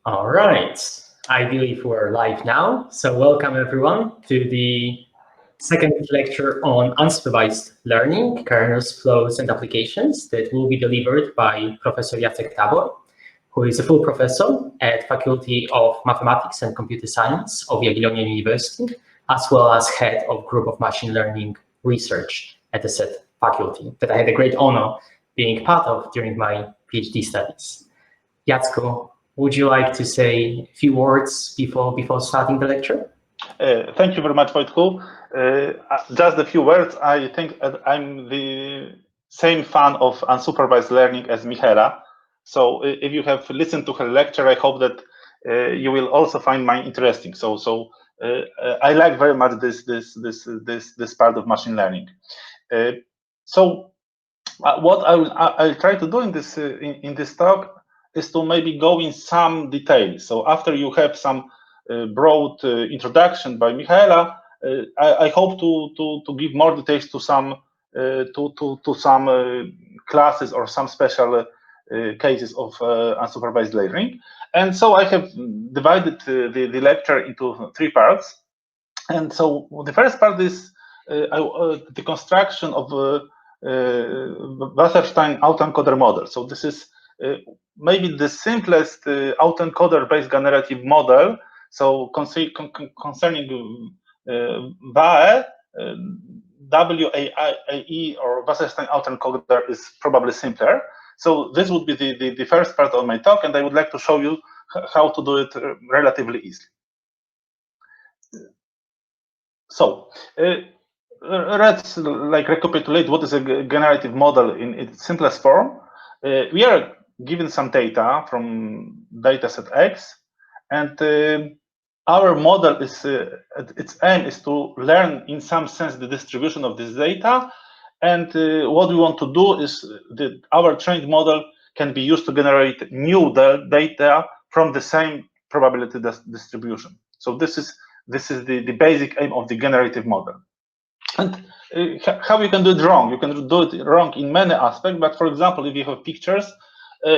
All right. I believe we're live now. So welcome everyone to the second lecture on unsupervised learning, kernels, flows, and applications that will be delivered by Professor Jacek, who is a full professor at Faculty of Mathematics and Computer Science of Jagiellonian University, as well as head of Group of Machine Learning Research at the said faculty that I had a great honor being part of during my PhD studies. Jacek, would you like to say a few words before starting the lecture? Thank you very much, Wojtku. Just a few words. I think I'm the same fan of unsupervised learning as Michaela. So if you have listened to her lecture, I hope that you will also find mine interesting. So I like very much this part of machine learning. What I'll try to do in this talk is to maybe go in some detail. So after you have some broad introduction by Michaela, I hope to give more details to some classes or some special cases of unsupervised learning. And so I have divided the lecture into three parts. And so the first part is the construction of Wasserstein autoencoder model. So this is maybe the simplest autoencoder-based generative model. So concerning WAE, WAE or Wasserstein autoencoder is probably simpler. So this would be the first part of my talk, and I would like to show you how to do it relatively easily. So let's recapitulate what is a generative model in its simplest form. We are given some data from dataset X, and our model is its aim is to learn in some sense the distribution of this data. And what we want to do is that our trained model can be used to generate new data from the same probability distribution. So this is the basic aim of the generative model. And how you can do it wrong? You can do it wrong in many aspects, but for example, if you have pictures,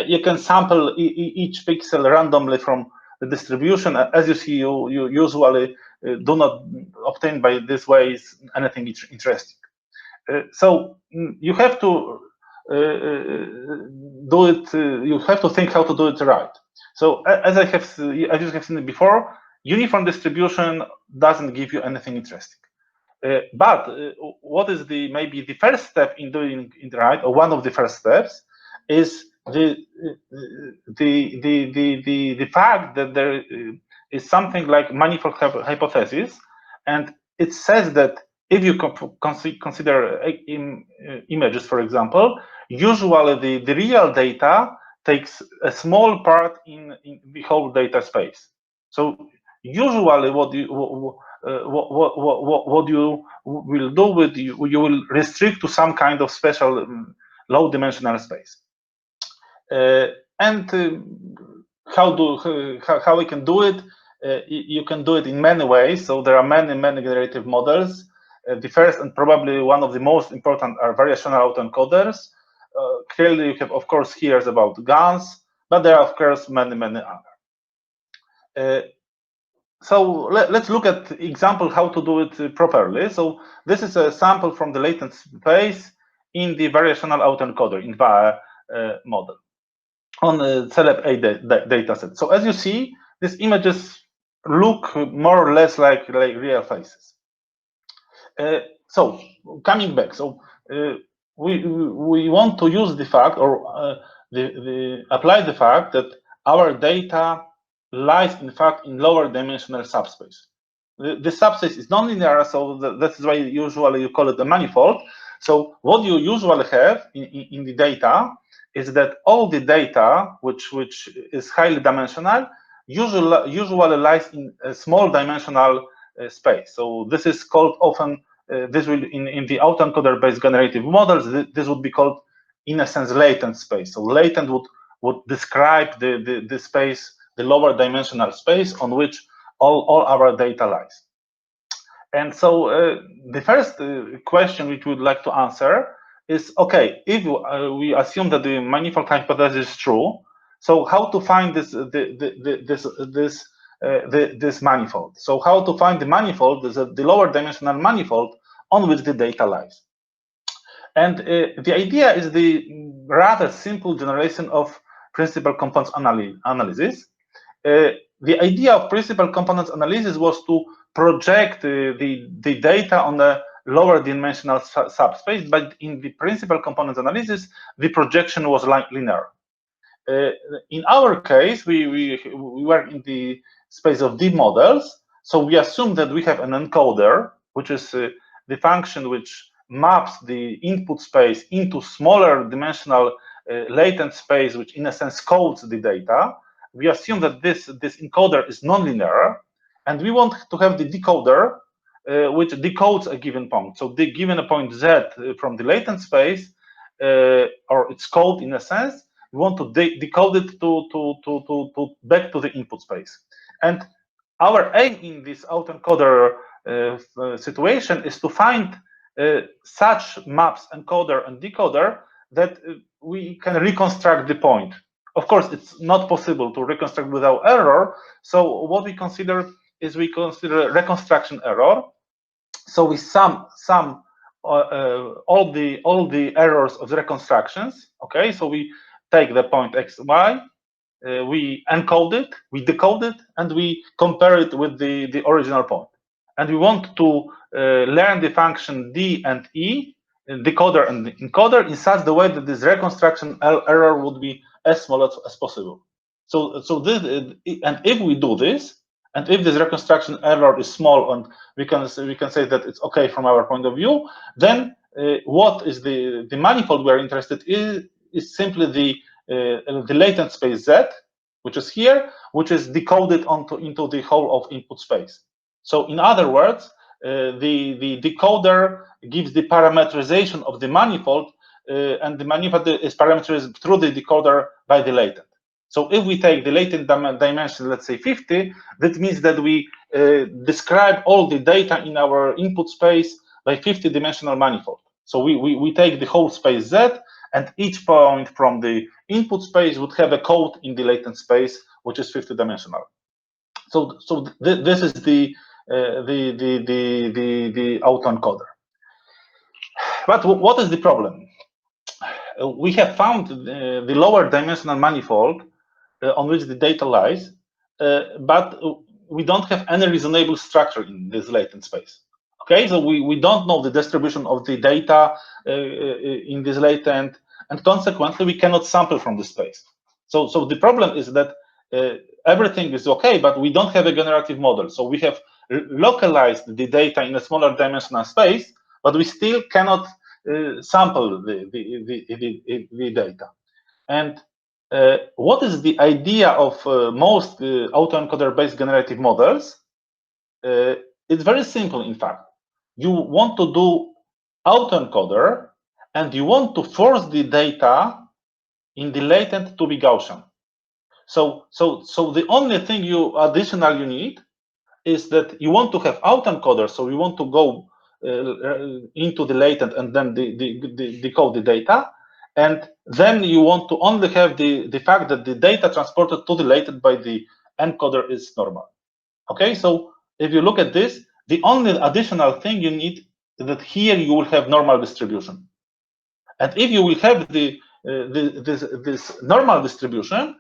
you can sample each pixel randomly from the distribution. As you see, you usually do not obtain by this way anything interesting. So you have to do it. You have to think how to do it right. So as you have seen before, uniform distribution doesn't give you anything interesting. But what is maybe the first step in doing it right, or one of the first steps, is the fact that there is something like manifold hypothesis, and it says that if you consider images, for example, usually the real data takes a small part in the whole data space. So usually what you will do with you will restrict to some kind of special low dimensional space. And how we can do it? You can do it in many ways. So there are many generative models. The first and probably one of the most important are variational autoencoders. Clearly, you have, of course, here is about GANs, but there are, of course, many other. So let's look at example how to do it properly. So this is a sample from the latent space in the variational autoencoder in VAE model on the celeb A dataset. So as you see, these images look more or less like real faces. So coming back, so we want to use the fact or apply the fact that our data lies in fact in lower dimensional subspace. The subspace is nonlinear, so that's why usually you call it a manifold. So what you usually have in the data is that all the data which is highly dimensional usually lies in a small dimensional space. So this is called often this will in the autoencoder based generative models, this would be called in a sense latent space. So latent would describe the space, the lower dimensional space on which all our data lies. And so the first question which we would like to answer is, okay, if we assume that the manifold hypothesis is true, So how to find this manifold? So how to find the manifold, the lower dimensional manifold on which the data lies? And the idea is the rather simple generation of principal components analysis. The idea of principal components analysis was to project the data on a lower dimensional subspace, but in the principal components analysis, the projection was linear. In our case, we were in the space of deep models, so we assume that we have an encoder, which is the function which maps the input space into smaller dimensional latent space, which in a sense codes the data. We assume that this encoder is nonlinear, and we want to have the decoder which decodes a given point. So the given a point z from the latent space, or its code in a sense, we want to decode it to back to the input space. And our aim in this autoencoder situation is to find such maps, encoder and decoder, that we can reconstruct the point. Of course, it's not possible to reconstruct without error. So what we consider is reconstruction error. So we sum all the errors of the reconstructions. Okay, so we take the point x, y, we encode it, we decode it, and we compare it with the original point. And we want to learn the function d and e, decoder and encoder, in such a way that this reconstruction error would be as small as possible. So this, and if we do this, and if this reconstruction error is small, and we can say that it's okay from our point of view, then what is the manifold we are interested in is simply the latent space z, which is here, which is decoded into the whole of input space. So in other words, the decoder gives the parameterization of the manifold, and the manifold is parameterized through the decoder by the latent. So if we take the latent dimension, let's say 50, that means that we describe all the data in our input space by 50-dimensional manifold. So we take the whole space Z, and each point from the input space would have a code in the latent space, which is 50-dimensional. So this is the autoencoder. But what is the problem? We have found the lower dimensional manifold on which the data lies, but we don't have any reasonable structure in this latent space. Okay, so we don't know the distribution of the data in this latent, and consequently we cannot sample from this space. So the problem is that everything is okay, but we don't have a generative model. So we have localized the data in a smaller dimensional space, but we still cannot sample the data. And what is the idea of most autoencoder-based generative models? It's very simple, in fact. You want to do autoencoder, and you want to force the data in the latent to be Gaussian. So the only thing additional you need is that you want to have autoencoder, so you want to go into the latent and then decode the data. And then you want to only have the fact that the data transported to the latent by the encoder is normal. Okay, so if you look at this, the only additional thing you need is that here you will have normal distribution. And if you will have this normal distribution,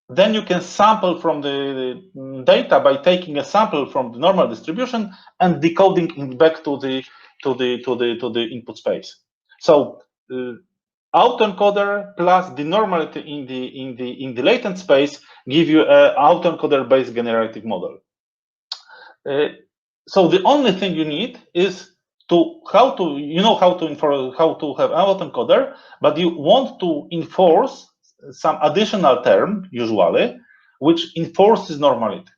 then you can sample from the data by taking a sample from the normal distribution and decoding it back to the input space. So autoencoder plus the normality in the latent space give you an autoencoder-based generative model. So the only thing you need is how to have an autoencoder, but you want to enforce some additional term, usually, which enforces normality.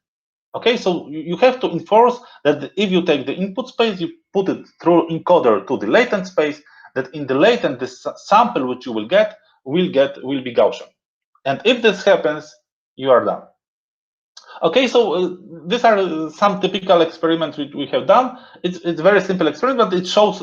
Okay, so you have to enforce that if you take the input space, you put it through encoder to the latent space, that in the latent, the sample which you will be Gaussian. And if this happens, you are done. Okay, so these are some typical experiments we have done. It's very simple experiment, but it shows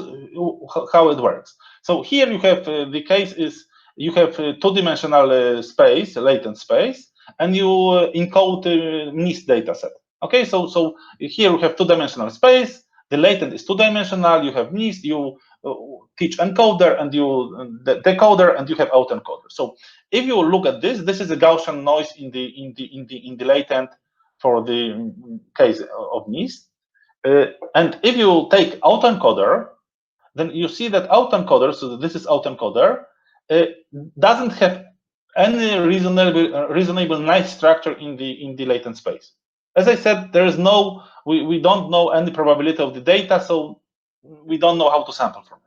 how it works. So here you have the case is you have two-dimensional space, latent space, and you encode NIST dataset. Okay, so here we have two-dimensional space. The latent is two-dimensional. You have NIST. You teach encoder, and you decoder, and you have autoencoder. So if you look at this, this is a Gaussian noise in the latent for the case of NIST. And if you take autoencoder, then you see that autoencoder, so this is autoencoder, doesn't have any reasonable nice structure in the latent space. As I said, there is no, we don't know any probability of the data, so we don't know how to sample from it.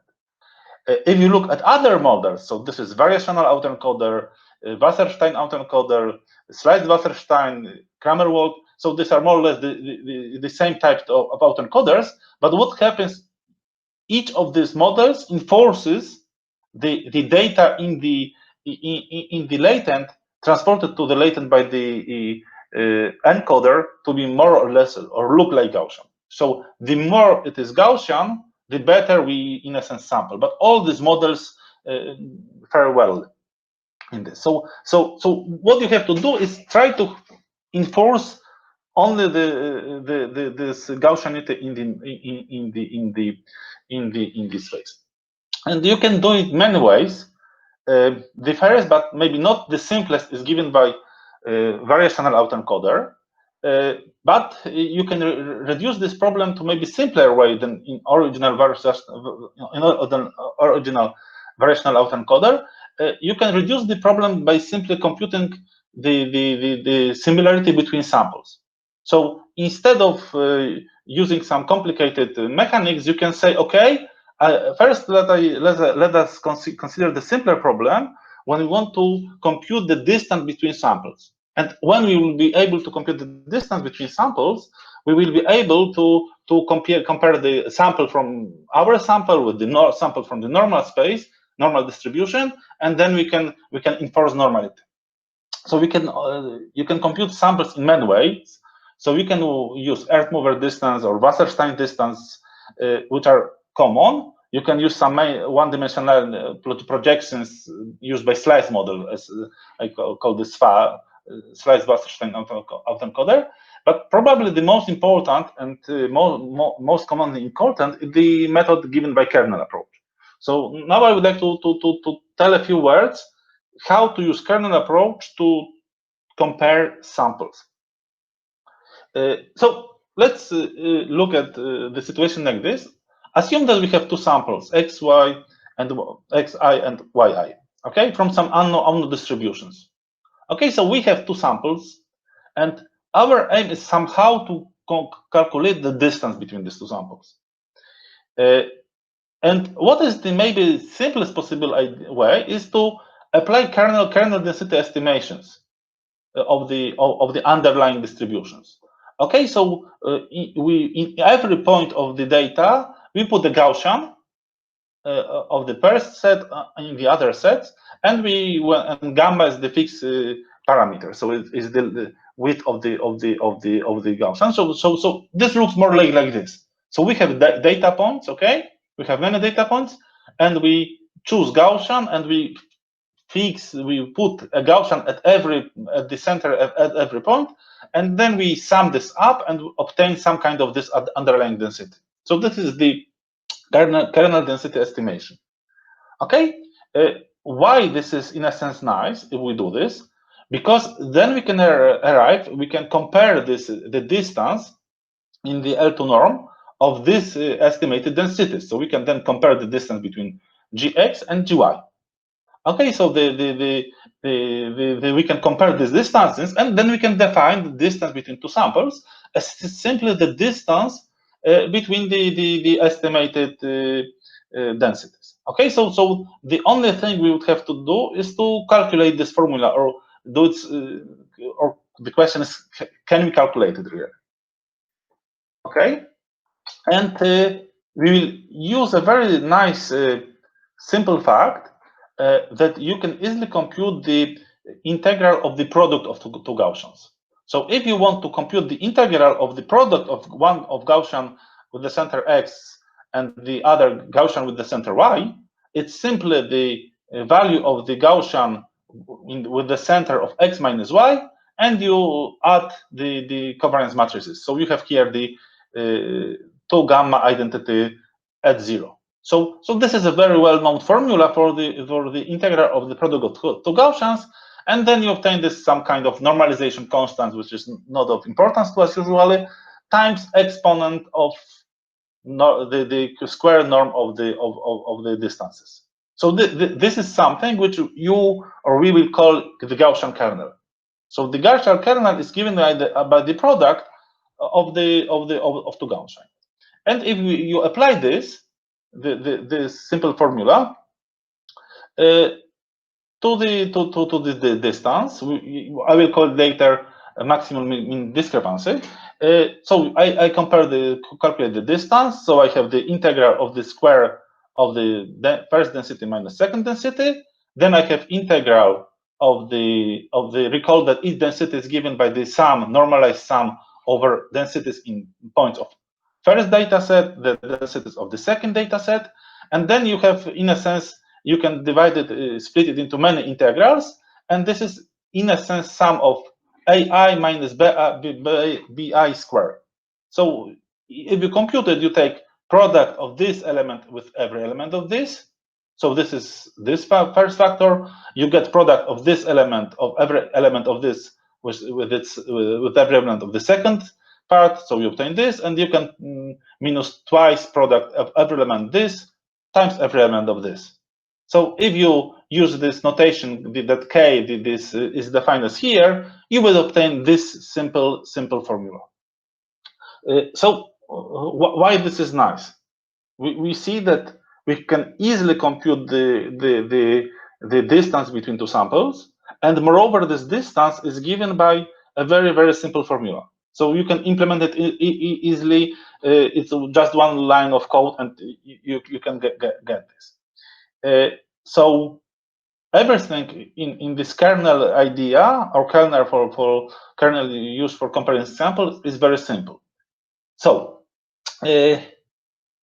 If you look at other models, so this is variational autoencoder, Wasserstein autoencoder, Slice-Wasserstein, Kramer-Wald, so these are more or less the same type of autoencoders, but what happens, each of these models enforces the data in the latent, transported to the latent by the encoder to be more or less or look like Gaussian. So the more it is Gaussian, the better we, in a sense, sample. But all these models fare well in this. So what you have to do is try to enforce only this Gaussianity in this space, and you can do it many ways. The first, but maybe not the simplest, is given by variational autoencoder. But you can reduce this problem to maybe simpler way than in original variational autoencoder. You can reduce the problem by simply computing the similarity between samples. So instead of using some complicated mechanics, you can say, okay, first let us consider the simpler problem when we want to compute the distance between samples. And when we will be able to compute the distance between samples, we will be able to compare the sample from our sample with the sample from the normal space, normal distribution, and then we can enforce normality. So we can you can compute samples in many ways. So we can use earth mover distance or Wasserstein distance, which are common. You can use some one-dimensional projections used by slice model, as I call this slice Wasserstein autoencoder. But probably the most important and most commonly important is the method given by kernel approach. So now I would like to tell a few words how to use kernel approach to compare samples. So let's look at the situation like this. Assume that we have two samples, xy and xi and yi, okay, from some unknown distributions. Okay, so we have two samples, and our aim is somehow to calculate the distance between these two samples. And what is the maybe simplest possible way is to apply kernel density estimations of the underlying distributions. Okay, so in every point of the data, we put the Gaussian of the first set in the other sets, and and gamma is the fixed parameter. So it is the width of the Gaussian. So this looks more like this. So we have data points. Okay, we have many data points, and we choose Gaussian, and we put a Gaussian at the center at every point, and then we sum this up and obtain some kind of this underlying density. So this is the kernel density estimation. Okay, why this is in a sense nice if we do this? Because then we can we can compare the distance in the L2 norm of this estimated densities. So we can then compare the distance between Gx and Gy. Okay, so we can compare these distances, and then we can define the distance between two samples as simply the distance between the estimated densities. Okay, so the only thing we would have to do is to calculate this formula, or do it, or the question is, can we calculate it really? Okay, and we will use a very nice simple fact that you can easily compute the integral of the product of two Gaussians. So if you want to compute the integral of the product of one of Gaussian with the center x and the other Gaussian with the center y, it's simply value of the Gaussian with the center of x minus y, and you add the covariance matrices. So you have here the 2 gamma identity at 0. So this is a very well-known formula for the integral of the product of two Gaussians, and then you obtain this some kind of normalization constant, which is not of importance to us usually, times exponent of the square norm of the distances. So this is something which you or we will call the Gaussian kernel. So the Gaussian kernel is given by the product of two Gaussian. And if you apply this simple formula to the distance, I will call it later a maximum mean discrepancy. So I calculate the distance. So I have the integral of the square of the first density minus second density. Then I have integral of the recall that each density is given by the sum, normalized sum over densities in points of first data set, the densities of the second data set, and then you have, in a sense, you can divide it, split it into many integrals, and this is, in a sense, sum of ai minus bi squared. So if you compute it, you take product of this element with every element of this. So this is this first factor. You get product of this element of every element of this with every element of the second part. So you obtain this, and you can minus twice product of every element this times every element of this. So if you use this notation that k this is defined as here, you will obtain this simple formula. So why this is nice? We see that we can easily compute the distance between two samples, and moreover, this distance is given by a very simple formula. So you can implement it easily. It's just one line of code, and you can get this. So everything in this kernel idea, or kernel for kernel used for comparing samples, is very simple. So it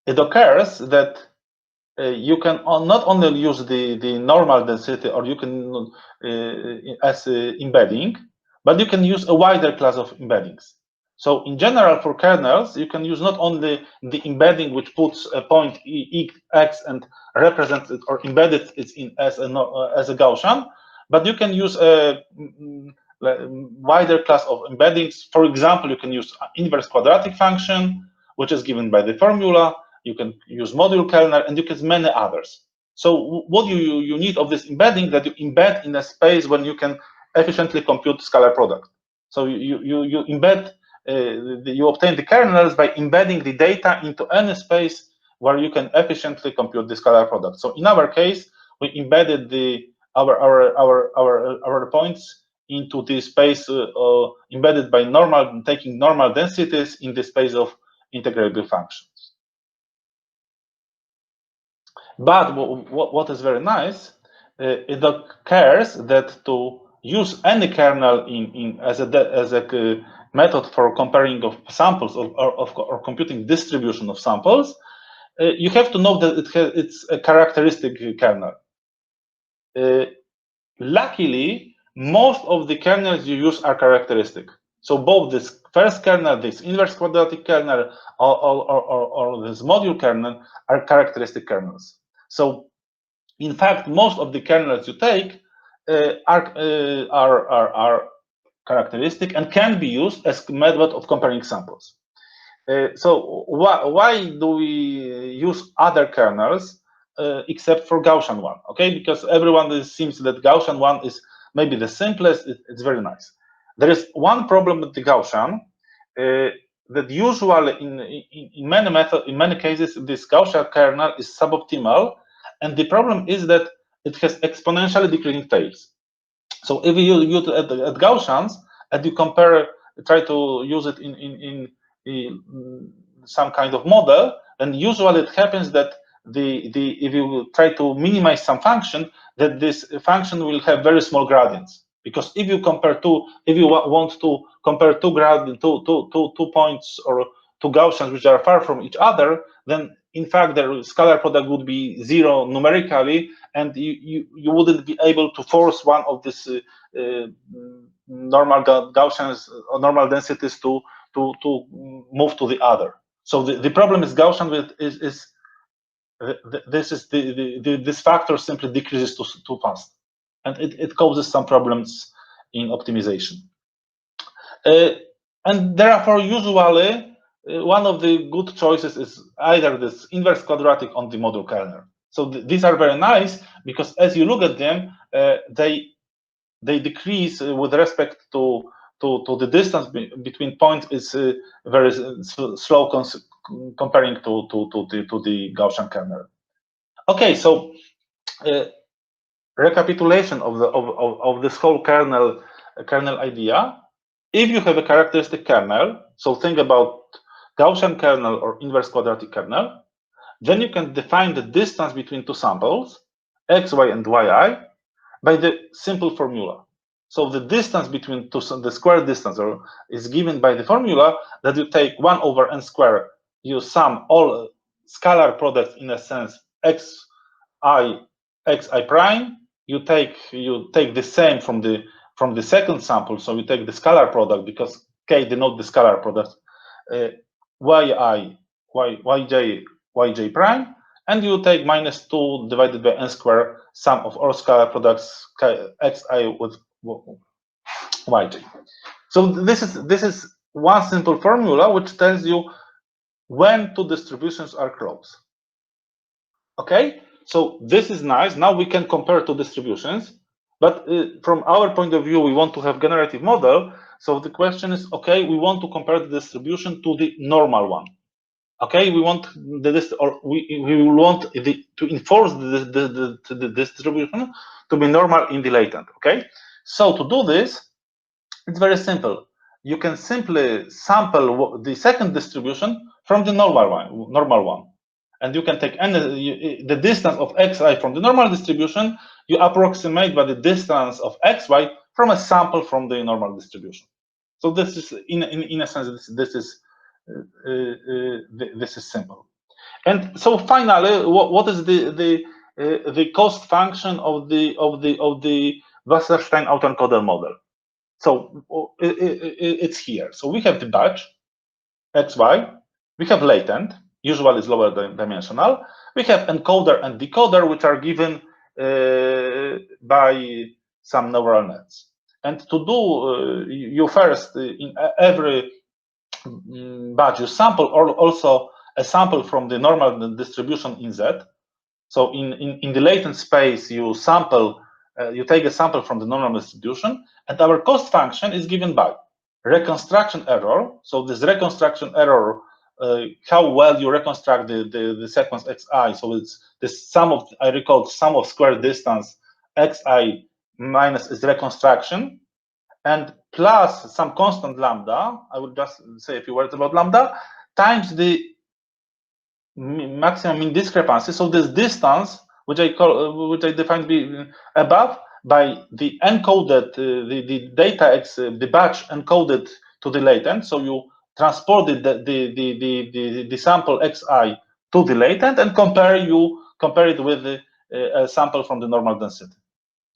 occurs that you can not only use the normal density, or you can as embedding, but you can use a wider class of embeddings. So in general, for kernels, you can use not only the embedding which puts a point x and represents it or embedded it in as a Gaussian, but you can use a wider class of embeddings. For example, you can use inverse quadratic function, which is given by the formula. You can use module kernel, and you can use many others. So what you need of this embedding, that you embed in a space when you can efficiently compute scalar product. So you embed, you obtain the kernels by embedding the data into any space where you can efficiently compute the scalar product. So in our case, we embedded our points into the space embedded by taking normal densities in the space of integrable functions. But what is very nice, it occurs that to use any kernel as a method for comparing of samples or computing distribution of samples, you have to know that it's a characteristic kernel. Luckily, most of the kernels you use are characteristic. So both this first kernel, this inverse quadratic kernel, or this module kernel are characteristic kernels. So, in fact, most of the kernels you take are characteristic and can be used as method of comparing samples. So why do we use other kernels except for Gaussian one? Okay, because everyone seems that Gaussian one is maybe the simplest. It's very nice. There is one problem with the Gaussian that usually in many cases this Gaussian kernel is suboptimal, and the problem is that it has exponentially decreasing tails. So if you use it at Gaussians and you try to use it in some kind of model, then usually it happens that if you try to minimize some function, that this function will have very small gradients. Because if you want to compare two points or two Gaussians which are far from each other, then in fact, the scalar product would be 0 numerically, and you wouldn't be able to force one of these normal Gaussians or normal densities to move to the other. So the problem is Gaussian this factor simply decreases too fast, and it causes some problems in optimization. And therefore, usually, one of the good choices is either this inverse quadratic on the model kernel. So these are very nice because as you look at them, they decrease with respect to the distance between points is very slow comparing to the Gaussian kernel. Okay, so recapitulation of this whole kernel idea. If you have a characteristic kernel, so think about Gaussian kernel or inverse quadratic kernel, then you can define the distance between two samples, xy and yi, by the simple formula. So the distance between two, the square distance is given by the formula that you take 1 over n squared, you sum all scalar products in a sense xi prime, you take the same from the second sample, so you take the scalar product because k denote the scalar product, yj prime, and you take minus 2 divided by n squared sum of all scalar products xi with yj. So this is one simple formula which tells you when two distributions are close. Okay, so this is nice. Now we can compare two distributions, but from our point of view, we want to have generative model. So the question is, okay, we want to compare the distribution to the normal one. Okay, we want we want to enforce the distribution to be normal in the latent. Okay, so to do this, it's very simple. You can simply sample the second distribution from the normal one, and you can take the distance of xi from the normal distribution. You approximate by the distance of xy from a sample from the normal distribution. So this is in a sense this is simple. And so finally, what is the cost function of the Wasserstein autoencoder model? So it's here. So we have the batch xy, we have latent, usually is lower dimensional. We have encoder and decoder, which are given by some neural nets. And to do, you first in every batch you sample also a sample from the normal distribution in Z. So in the latent space, you sample, you take a sample from the normal distribution, and our cost function is given by reconstruction error. So this reconstruction error, how well you reconstruct the sequence xi. So it's the sum of, I recall, sum of square distance xi minus is reconstruction, and plus some constant lambda. I will just say a few words about lambda, times the maximum mean discrepancy. So this distance, which I define be above by the encoded the data x the batch encoded to the latent. So you transported the sample xi to the latent and compare it with a sample from the normal density.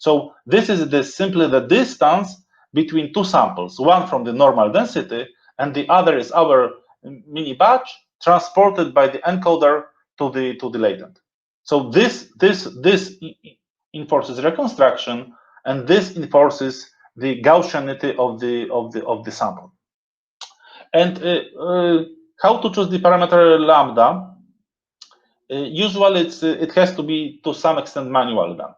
So this is simply the distance between two samples, one from the normal density and the other is our mini batch transported by the encoder to the latent. So this enforces reconstruction, and this enforces the Gaussianity of the sample. And how to choose the parameter lambda? Usually it has to be to some extent manually done,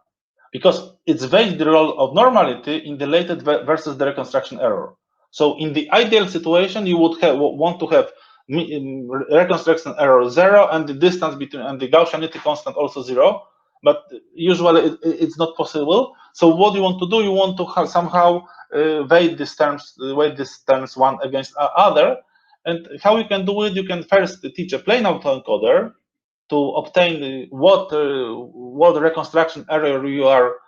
because it's varies the role of normality in the latent versus the reconstruction error. So in the ideal situation, you would want to have reconstruction error 0 and the distance between and the Gaussianity constant also 0, but usually it's not possible. So what you want to do, you want to somehow weight these terms one against other. And how you can do it, you can first teach a plain autoencoder to obtain what reconstruction error you are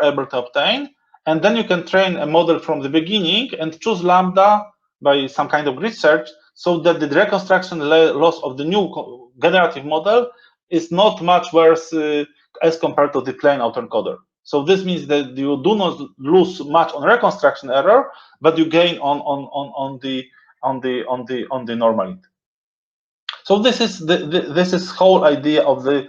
able to obtain, and then you can train a model from the beginning and choose lambda by some kind of grid search, so that the reconstruction loss of the new generative model is not much worse as compared to the plain autoencoder. So this means that you do not lose much on reconstruction error, but you gain on the normality. So this is whole idea of the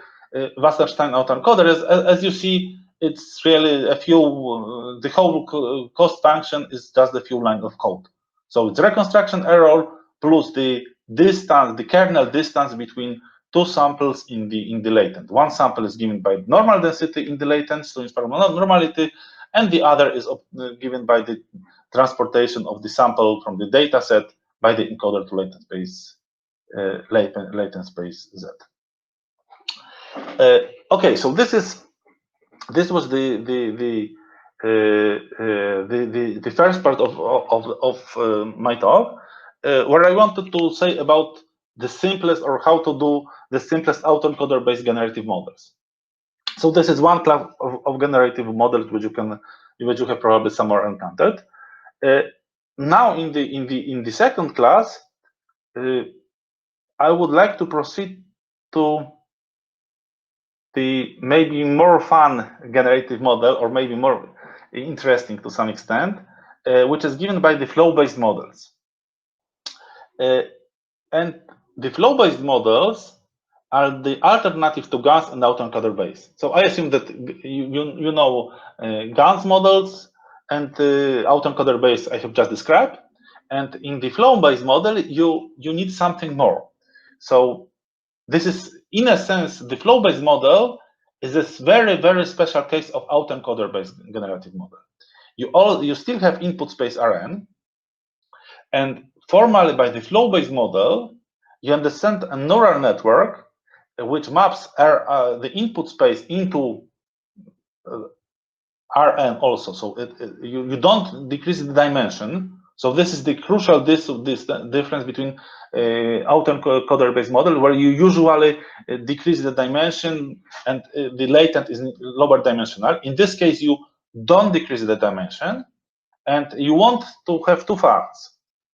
Wasserstein autoencoder. As you see, it's really a few. The whole cost function is just a few lines of code. So it's reconstruction error plus the distance, the kernel distance between two samples in the latent. One sample is given by normal density in the latent, so it's normality, and the other is given by the transportation of the sample from the data set by the encoder to latent space, latent space Z. Okay, so this was the first part of my talk, where I wanted to say about the simplest, or how to do the simplest autoencoder based generative models. So this is one class of generative models which you have probably somewhere encountered. Now in the second class, I would like to proceed to the maybe more fun generative model, or maybe more interesting to some extent, which is given by the flow-based models. And the flow-based models are the alternative to GANs and autoencoder based. So I assume that you know GANs models and autoencoder based I have just described. And in the flow-based model, you need something more. So this is, in a sense, the flow-based model is this very, very special case of autoencoder-based generative model. You still have input space Rn, and formally by the flow-based model, you understand a neural network which maps the input space into Rn also. So you don't decrease the dimension. So this is the crucial this difference between autoencoder-based model, where you usually decrease the dimension and the latent is lower dimensional. In this case, you don't decrease the dimension, and you want to have two facts.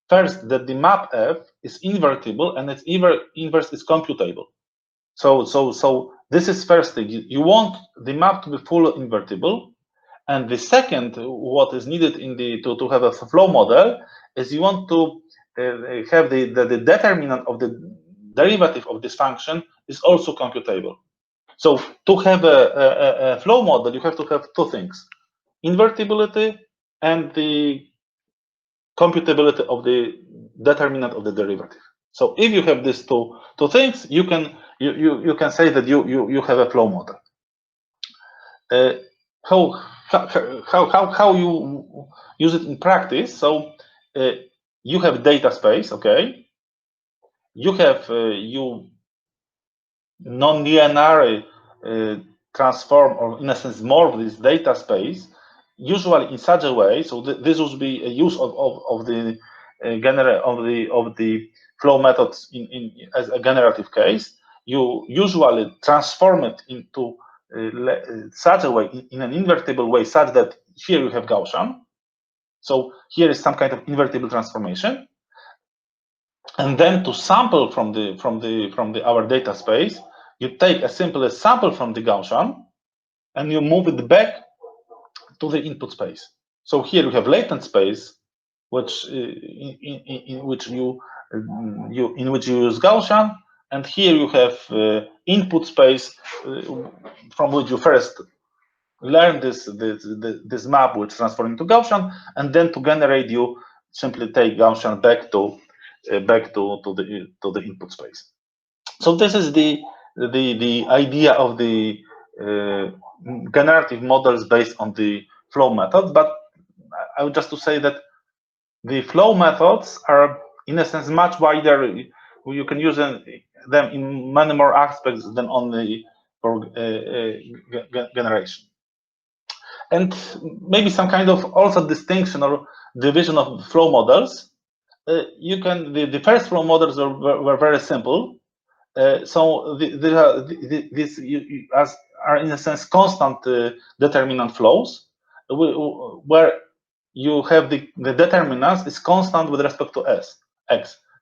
First, that the map F is invertible and its inverse is computable. So this is first thing. You want the map to be fully invertible. And the second, what is needed to have a flow model, is you want to have the determinant of the derivative of this function is also computable. So to have a flow model, you have to have two things: invertibility and the computability of the determinant of the derivative. So if you have these two things, you can say that you have a flow model. How you use it in practice? So you have data space, okay? You have you non-linearly transform, or in a sense morph this data space, usually in such a way. So this would be a use of the of the flow methods as a generative case. You usually transform it into such a way, in an invertible way, such that here you have Gaussian. So here is some kind of invertible transformation, and then to sample from our data space, you take a simple sample from the Gaussian, and you move it back to the input space. So here you have latent space, which in which you use Gaussian, and here you have input space from which you first learn this map, which transform into Gaussian, and then to generate, you simply take Gaussian back to the input space. So this is the idea of the generative models based on the flow method. But I would just to say that the flow methods are, in a sense, much wider. You can use them in many more aspects than only for generation. And maybe some kind of also distinction or division of flow models. You can the first flow models were very simple. So these are in a sense constant determinant flows, where you have the determinants is constant with respect to x.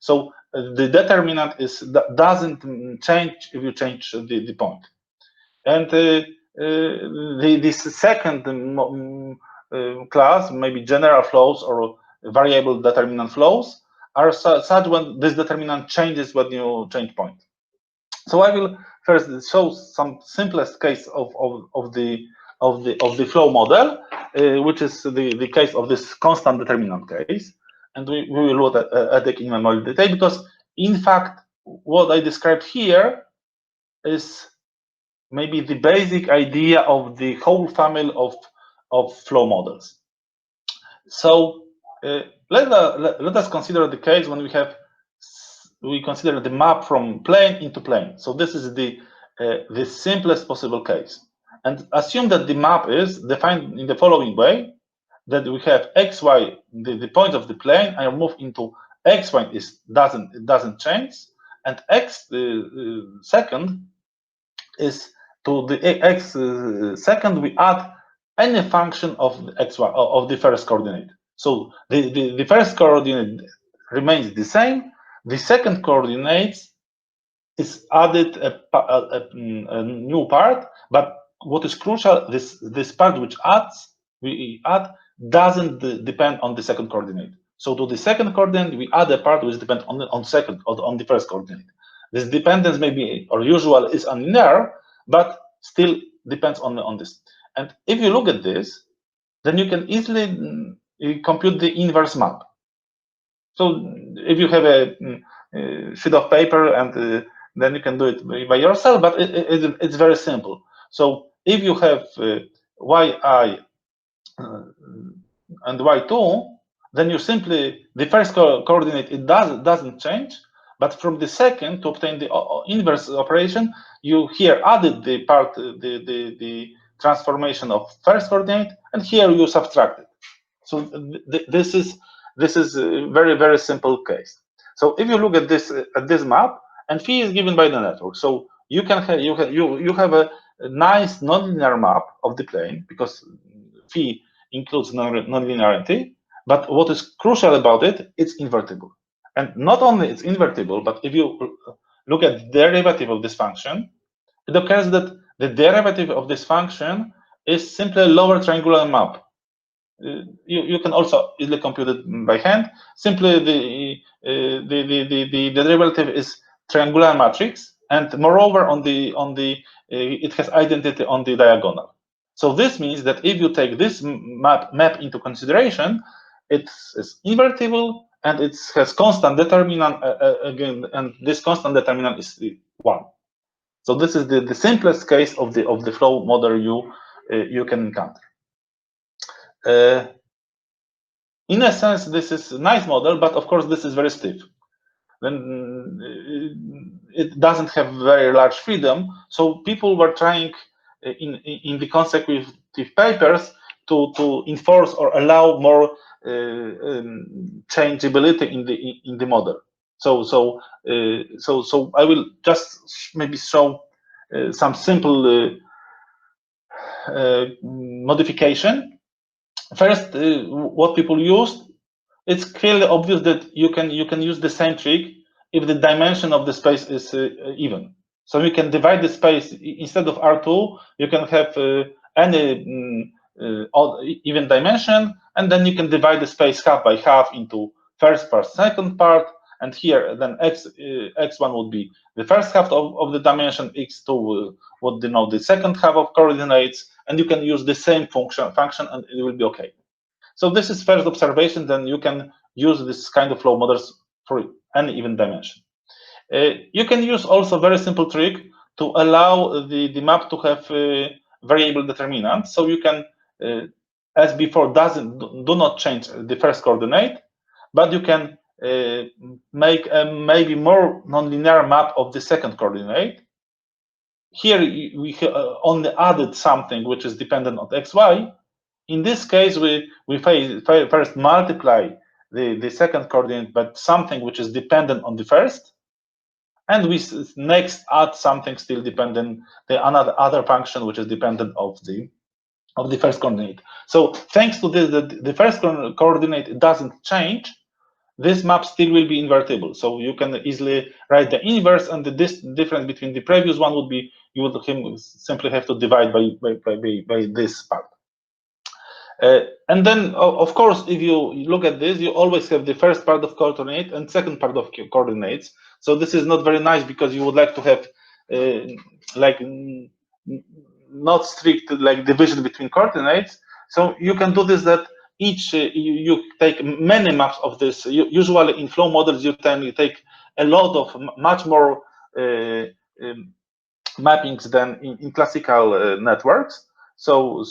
So the determinant doesn't change if you change the point. And this second class, maybe general flows or variable determinant flows, are such when this determinant changes when you change point. So I will first show some simplest case of the flow model, which is the case of this constant determinant case, and we will look at it in more detail, because in fact what I described here is maybe the basic idea of the whole family of flow models. So let us consider the case when we consider the map from plane into plane. So this is the simplest possible case, and assume that the map is defined in the following way: that we have x, y, the points of the plane. I move into x, y doesn't change, and x second is to the x second we add any function of x, y, of the first coordinate. So the first coordinate remains the same. The second coordinate is added a new part, but what is crucial, this part which we add doesn't depend on the second coordinate. So to the second coordinate we add a part which depends on the first coordinate. This dependence maybe or usual is unlinear, but still depends on this. And if you look at this, then you can easily compute the inverse map. So if you have a sheet of paper, and then you can do it by yourself, but it's very simple. So if you have yi and y2, then you simply, the first coordinate, it doesn't change, but from the second, to obtain the inverse operation, you here added the part, the transformation of first coordinate, and here you subtract it. So this is a very simple case. So if you look at this map, and phi is given by the network, so you can have you have a nice nonlinear map of the plane, because phi includes nonlinearity. But what is crucial about it, it's invertible. And not only it's invertible, but if you look at the derivative of this function, it occurs that the derivative of this function is simply a lower triangular map. You can also easily compute it by hand. Simply the derivative is triangular matrix, and moreover it has identity on the diagonal. So this means that if you take this map into consideration, it is invertible and it has constant determinant again, and this constant determinant is 1. So this is the simplest case of the flow model you can encounter. In a sense, this is a nice model, but of course this is very stiff. Then it doesn't have very large freedom. So people were trying in the consecutive papers to enforce or allow more changeability in the model. So I will just maybe show some simple modification. First, what people used, it's clearly obvious that you can use the same trick if the dimension of the space is even. So you can divide the space, instead of R2, you can have any odd even dimension, and then you can divide the space half by half into first part, second part, and here then x1 would be the first half of the dimension, x2 would denote the second half of coordinates, and you can use the same function and it will be okay. So this is first observation. Then you can use this kind of flow models for any even dimension. You can use also very simple trick to allow the map to have variable determinant. So you can, as before, do not change the first coordinate, but you can make a maybe more nonlinear map of the second coordinate. Here we only added something which is dependent on xy. In this case, we first multiply the second coordinate by something which is dependent on the first, and we next add something still dependent, other function which is dependent of the first coordinate. So thanks to this, the first coordinate doesn't change, this map still will be invertible. So you can easily write the inverse, and the difference between the previous one would be you would simply have to divide by this part. And then, of course, if you look at this, you always have the first part of coordinate and second part of coordinates. So this is not very nice because you would like to have like not strict like division between coordinates. So you can do this that each you take many maps of this. Usually in flow models you take a lot of much more mappings than in classical networks. So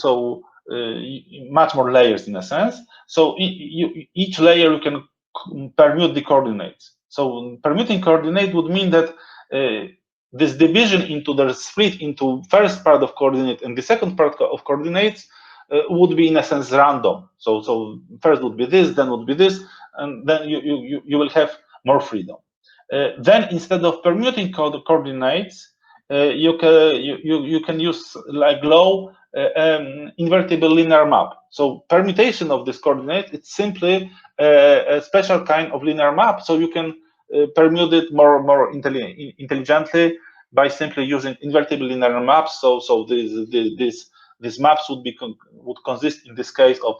much more layers in a sense. So each layer you can permute the coordinates. So permuting coordinate would mean that this division into the split into first part of coordinate and the second part of coordinates would be in a sense random. So first would be this, then would be this, and then you will have more freedom. Then instead of permuting coordinates, you can use like low invertible linear map. So permutation of this coordinate, it's simply a special kind of linear map. So you can permute it more intelligently by simply using invertible linear maps. So these maps would consist in this case of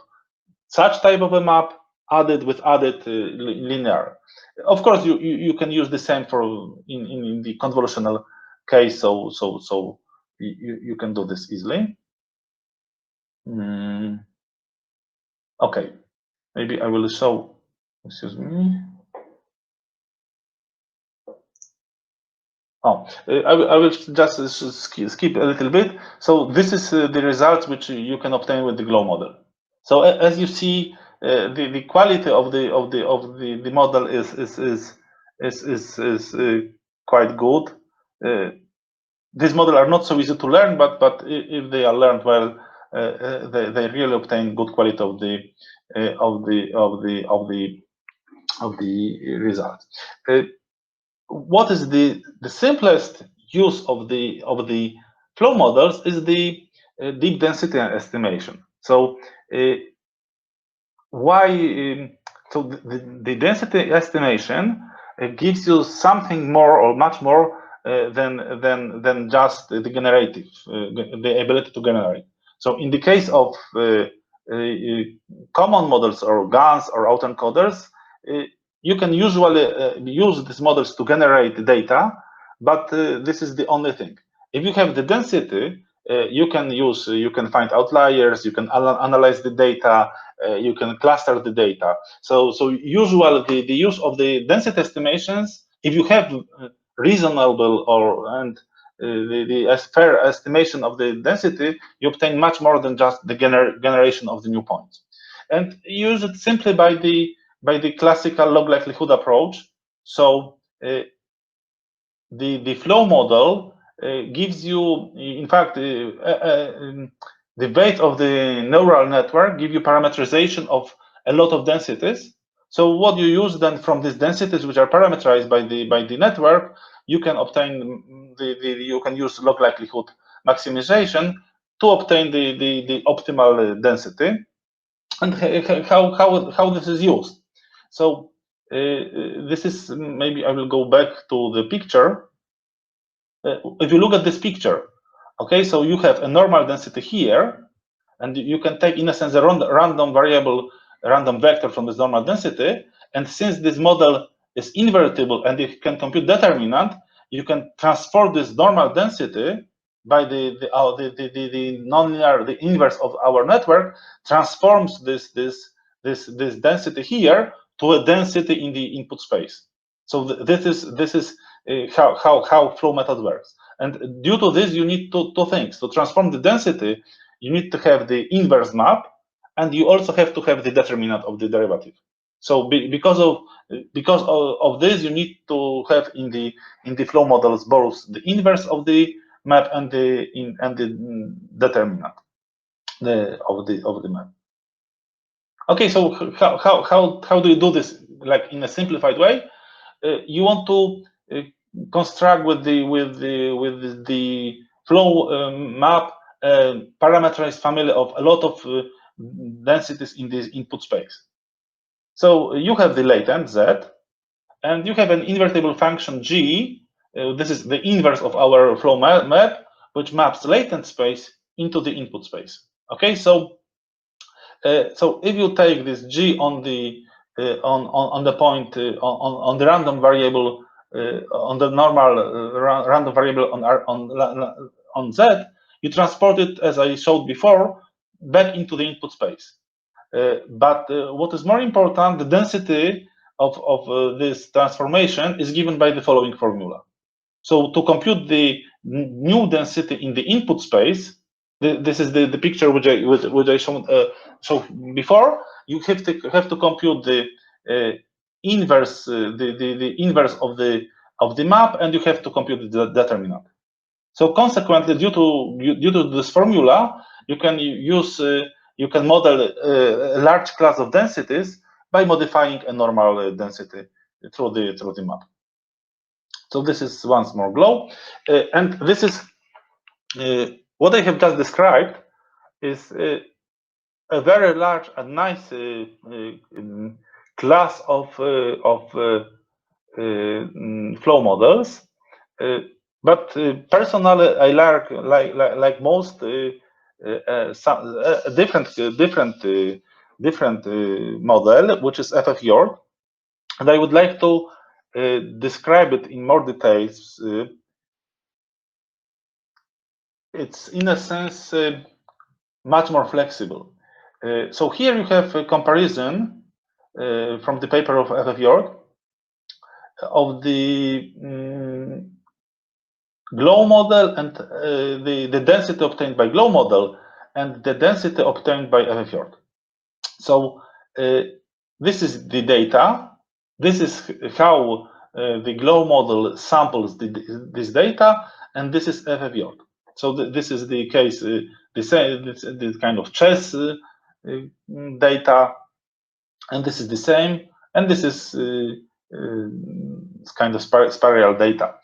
such type of a map added with added linear. Of course, you can use the same for in the convolutional case. So you can do this easily. Okay, maybe I will show. Excuse me. Oh, I will just skip a little bit. So this is the results which you can obtain with the GLOW model. So as you see, the quality of the model is quite good. These models are not so easy to learn, but if they are learned well, they really obtain good quality of the results. What is the simplest use of the flow models is the deep density estimation. So so the density estimation gives you something more or much more than just the generative, the ability to generate. So in the case of common models or GANs or autoencoders, you can usually use these models to generate data, but this is the only thing. If you have the density, you can find outliers, you can analyze the data, you can cluster the data. So usually the use of the density estimations, if you have reasonable and the fair estimation of the density, you obtain much more than just the generation of the new points. And use it simply by the classical log likelihood approach. So the flow model gives you, in fact, the weight of the neural network give you parameterization of a lot of densities. So what you use then from these densities, which are parameterized by the network, you can obtain you can use log likelihood maximization to obtain the optimal density. And how this is used. So this is, maybe I will go back to the picture. If you look at this picture, okay, so you have a normal density here, and you can take, in a sense, a random variable, a random vector from this normal density. And since this model is invertible and it can compute determinant, you can transform this normal density by the nonlinear, the inverse of our network, transforms this density here to a density in the input space. So this is how flow method works. And due to this, you need two things. To transform the density, you need to have the inverse map, and you also have to have the determinant of the derivative. So because of this, you need to have in the flow models both the inverse of the map and the determinant of the map. Okay, so how do you do this, like in a simplified way? You want to construct with the flow map parameterized family of a lot of densities in this input space. So you have the latent Z, and you have an invertible function G. This is the inverse of our flow map, which maps latent space into the input space. Okay, so if you take this G on the point on the random variable on the normal random variable on Z, you transport it, as I showed before, back into the input space. But what is more important, the density of this transformation is given by the following formula. So to compute the new density in the input space, this is the picture which I showed before. You have to compute the inverse, the inverse of the map, and you have to compute the determinant. So consequently, due to this formula, you can use you can model a large class of densities by modifying a normal density through the map. So this is once more glow, and this is what I have just described is a very large and nice class of flow models. But personally, I like most some different model, which is FFYORD, and I would like to describe it in more details. It's in a sense much more flexible. So here you have a comparison from the paper of FFYORD of the glow model and the density obtained by glow model and the density obtained by FFYORD. So this is the data. This is how the glow model samples this data, and this is FFYORD. So this is the case, this kind of chess data, and this is the same, and this is kind of spiral data.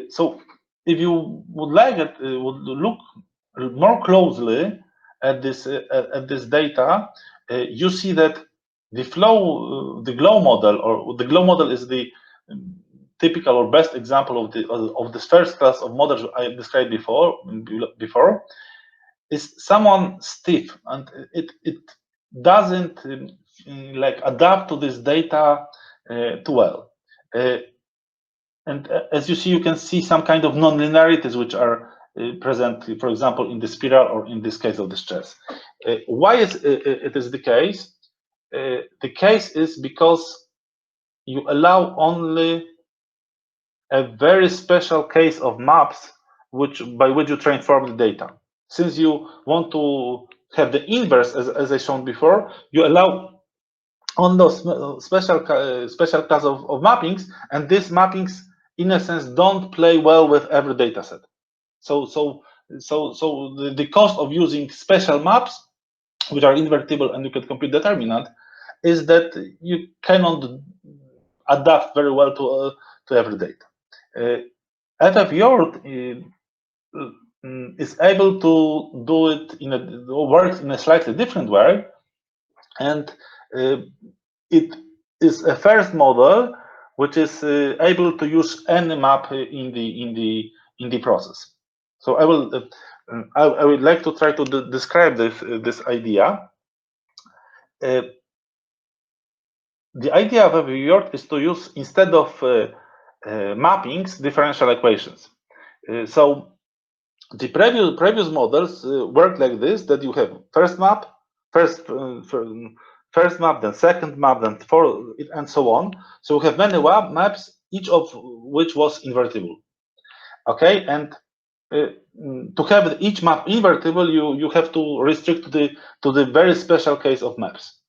So if you would like it, would look more closely at this data, you see that the flow, the glow model, or the glow model is the typical or best example of this first class of models I described before, is somewhat stiff, and it doesn't like adapt to this data too well. And as you see, you can see some kind of non-linearities which are present, for example, in the spiral or in this case of the stress. Why is it is the case? The case is because you allow only a very special case of maps by which you transform the data. Since you want to have the inverse, as I shown before, you allow on those special class of mappings, and these mappings, in a sense, don't play well with every data set. So the cost of using special maps, which are invertible and you can compute determinant, is that you cannot adapt very well to every data. FFYORD is able to do it works in a slightly different way, and it is a first model which is able to use any map in the process. So I would like to try to describe this idea. The idea of FFYORD is to use, instead of mappings, differential equations. So the previous models work like this: that you have first map, first map, then second map, then fourth, and so on. So we have many maps, each of which was invertible. Okay, and to have each map invertible, you have to restrict to the very special case of maps.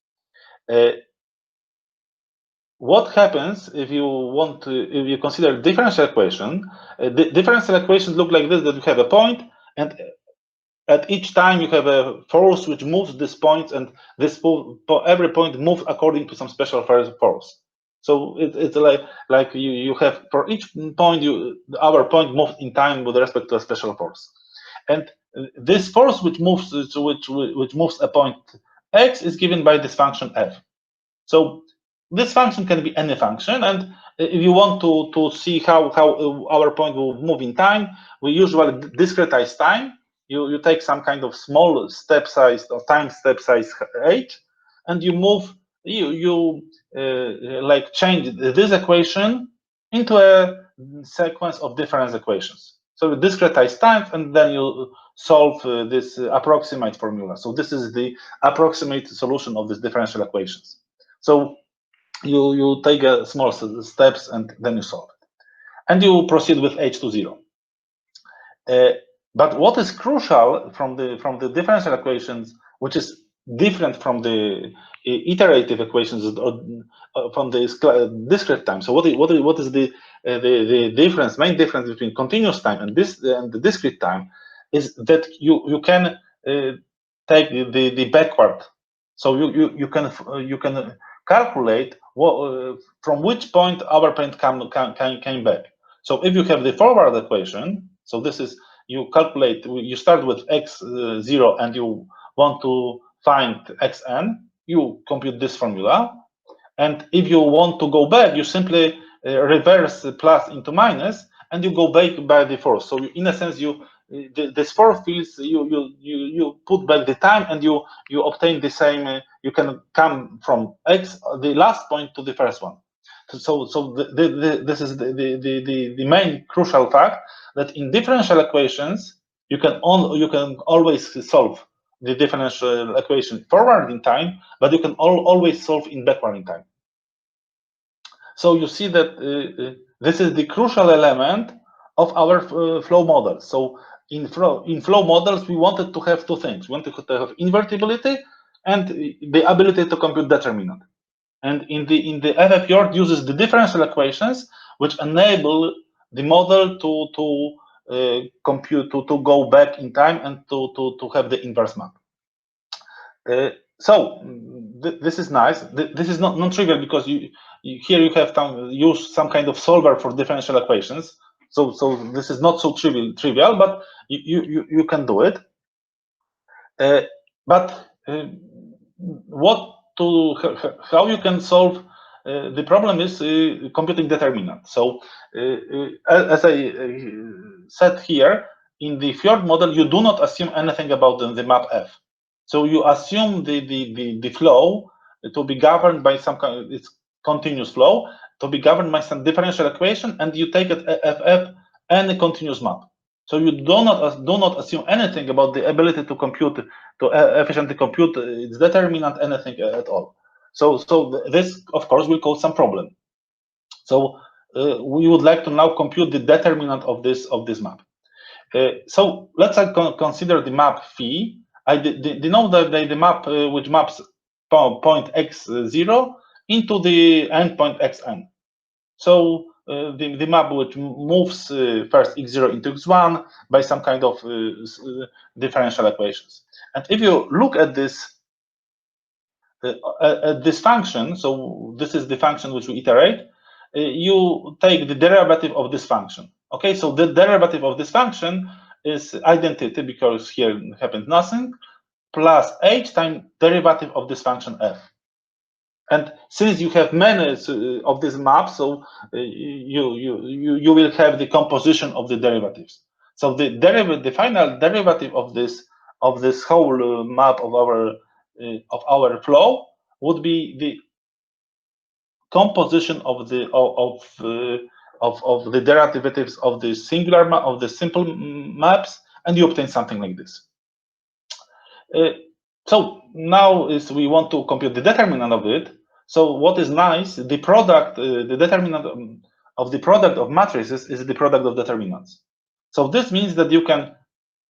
What happens if you consider differential equation? The differential equations look like this: that you have a point, and at each time you have a force which moves this point, and every point moves according to some special force. So it's like you have, for each point, our point moves in time with respect to a special force, and this force which moves a point x is given by this function f. So this function can be any function, and if you want to see how our point will move in time, we usually discretize time. You take some kind of small step size or time step size h, and you move like change this equation into a sequence of different equations. So you discretize time, and then you solve this approximate formula. So this is the approximate solution of these differential equations. So you take a small steps, and then you solve it, and you proceed with h to 0. But what is crucial from the differential equations, which is different from the iterative equations or from the discrete time. So what is the difference, main difference between continuous time and the discrete time, is that you can take the backward. So you can calculate what from which point our point came back. So if you have the forward equation, so this is, you calculate, you start with x0 and you want to find xn, you compute this formula. And if you want to go back, you simply reverse plus into minus, and you go back by the force. So in a sense, this force fields, you put back the time, and you obtain the same. You can come from x, the last point, to the first one. So this is the main crucial fact, that in differential equations you can always solve the differential equation forward in time, but you can always solve in backward in time. So you see that this is the crucial element of our flow model. So in flow models, we wanted to have two things. We wanted to have invertibility and the ability to compute determinant. And in the FFPort uses the differential equations, which enable the model to compute, to go back in time, and to have the inverse map. So this is nice. This is not non-trivial, because here you have to use some kind of solver for differential equations. So this is not so trivial, but you can do it. How you can solve the problem is computing determinant. So as I said here, in the Fjord model, you do not assume anything about the map F. So you assume the flow to be governed by some kind of, it's continuous flow, to be governed by some differential equation, and you take it FF any continuous map. So you do not assume anything about the ability to compute, to efficiently compute its determinant, anything at all. So this, of course, will cause some problem. So we would like to now compute the determinant of this map. So let's consider the map phi. I denote the map which maps point x0 into the endpoint xn. So the map which moves first x0 into x1 by some kind of differential equations. And if you look at this function, so this is the function which we iterate, you take the derivative of this function. Okay, so the derivative of this function is identity, because here happens nothing, plus h times derivative of this function f. And since you have many of these maps, so you will have the composition of the derivatives. So the final derivative of this whole map of our flow would be the composition of the derivatives of the singular map, of the simple maps, and you obtain something like this. So now we want to compute the determinant of it. So what is nice, the product, the determinant of the product of matrices is the product of determinants. So this means that you can,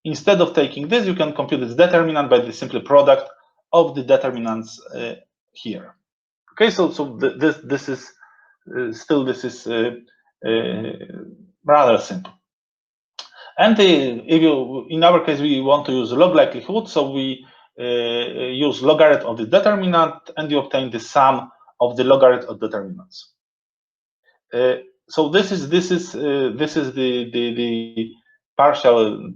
instead of taking this, you can compute its determinant by the simple product of the determinants here. Okay, so this is still rather simple. And if you, in our case, we want to use log likelihood, so we use logarithm of the determinant, and you obtain the sum of the logarithm of determinants. So this is the partial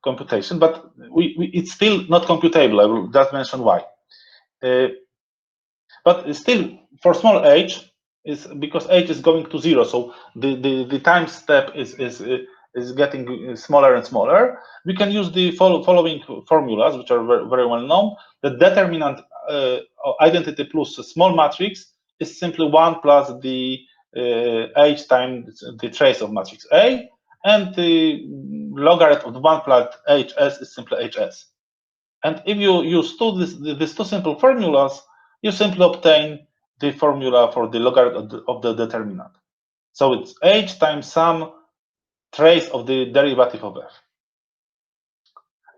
computation, but it's still not computable. I will just mention why. But still, for small h is because h is going to 0, so the time step is getting smaller and smaller. We can use the following formulas, which are very well known. The determinant identity plus a small matrix is simply 1 plus the h times the trace of matrix A, and the logarithm of 1 plus hs is simply hs. And if you use these two simple formulas, you simply obtain the formula for the logarithm of the determinant. So it's h times some trace of the derivative of f.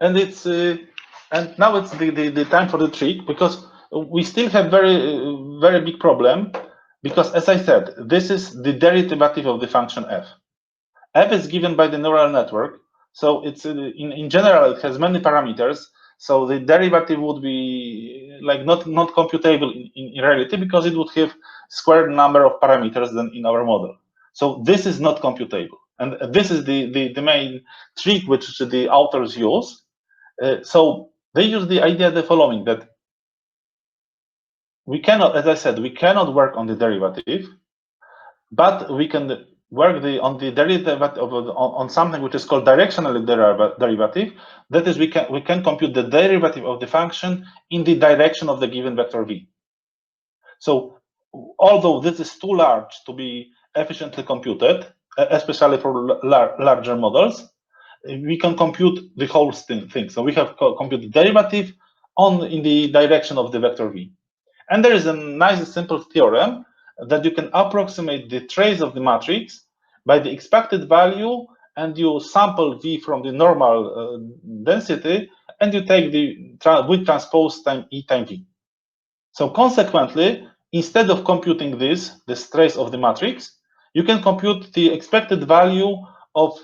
And it's and now it's the time for the trick, because we still have very big problem, because as I said, this is the derivative of the function f. F is given by the neural network, so it's in general it has many parameters. So the derivative would be like not computable in reality, because it would have squared number of parameters than in our model. So this is not computable, and this is the main trick which the authors use. So they use the idea the following, that we cannot, as I said, we cannot work on the derivative, but we can work on the derivative on something which is called directional derivative. That is, we can compute the derivative of the function in the direction of the given vector v. So although this is too large to be efficiently computed, especially for larger models, we can compute the whole thing. So we have compute the derivative in the direction of the vector v. And there is a nice simple theorem that you can approximate the trace of the matrix by the expected value, and you sample v from the normal density, and you take the V transpose time E time v. So consequently, instead of computing this trace of the matrix, you can compute the expected value of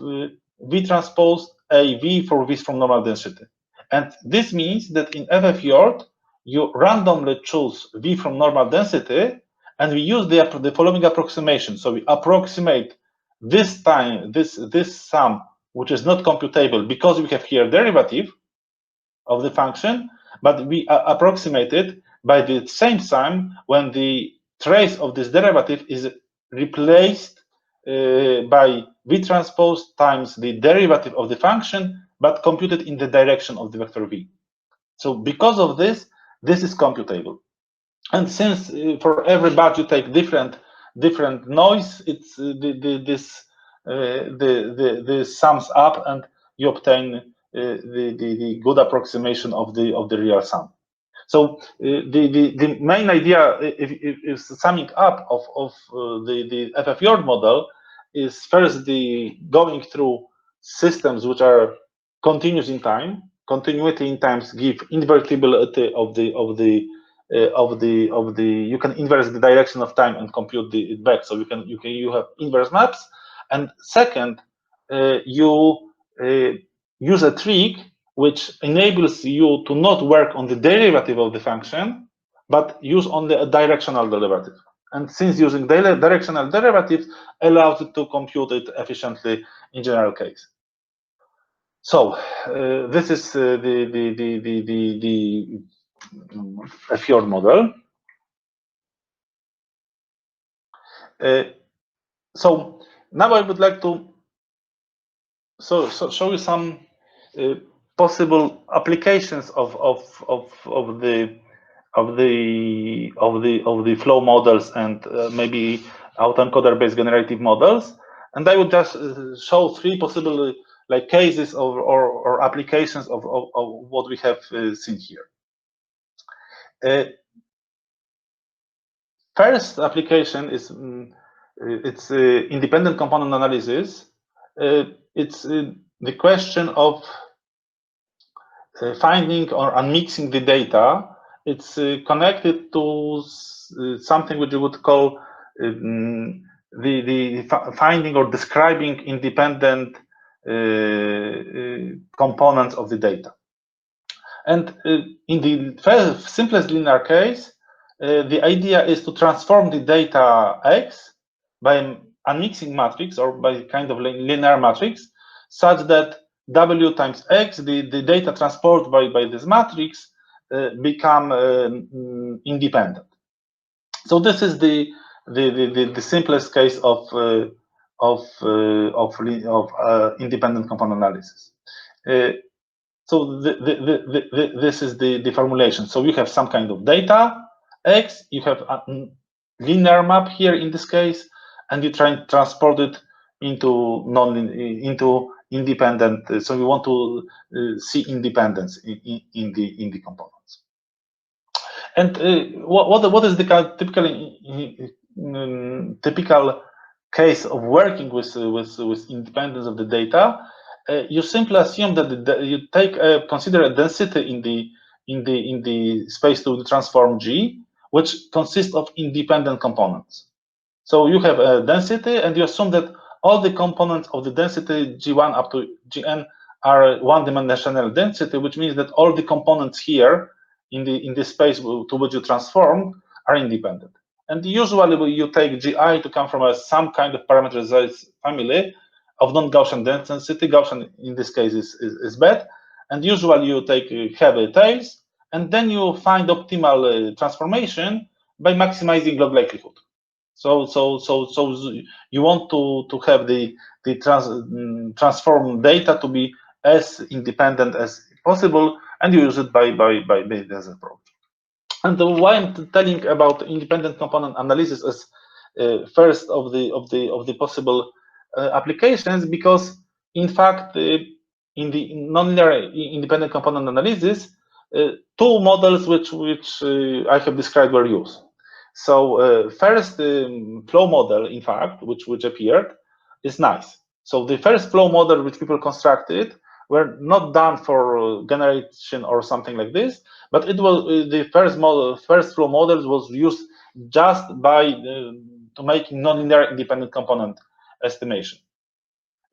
V transpose A V for V from normal density. And this means that in FFJORD, you randomly choose V from normal density, and we use the following approximation. So we approximate this time, this sum, which is not computable because we have here derivative of the function, but we approximate it by the same sum when the trace of this derivative is replaced by V transpose times the derivative of the function, but computed in the direction of the vector v. So because of this, this is computable. And since for every batch you take different noise, it's this sums up, and you obtain the good approximation of the real sum. So the main idea, if summing up of the FFJORD model, is first the going through systems which are continuous in time. Continuity in times give invertibility of the you can inverse the direction of time and compute it back. So you have inverse maps. And second, you use a trick which enables you to not work on the derivative of the function, but use only a directional derivative. And since using directional derivative allows it to compute it efficiently in general case. So this is the FFJORD model. So now I would like to show you some possible applications of the flow models and maybe autoencoder-based generative models. And I would just show three possible cases or applications of what we have seen here. First application is it's independent component analysis. It's the question of finding or unmixing the data. It's connected to something which you would call the finding or describing independent components of the data. And in the simplest linear case, the idea is to transform the data X by unmixing matrix or by kind of linear matrix, such that W times X, the data transported by this matrix, become independent. So this is the simplest case of independent component analysis. So this is the formulation. So you have some kind of data X, you have a linear map here in this case, and you try and transport it into independent. So you want to see independence in the components. And what is the kind of typical case of working with independence of the data? You simply assume that you consider a density in the space to transform G, which consists of independent components. So you have a density, and you assume that all the components of the density G1 up to Gn are one-dimensional density, which means that all the components here in the space to which you transform are independent. And usually you take Gi to come from some kind of parameterized family of non-Gaussian density. Gaussian in this case is bad. And usually you take heavy tails, and then you find optimal transformation by maximizing log likelihood. So you want to have the transform data to be as independent as possible, and you use it by this approach. And why I'm telling about independent component analysis as first of the possible applications, because in fact in the nonlinear independent component analysis, two models which I have described were used. So first flow model, in fact, which appeared, is nice. So the first flow model which people constructed were not done for generation or something like this, but it was the first flow model was used just by to make nonlinear independent component estimation.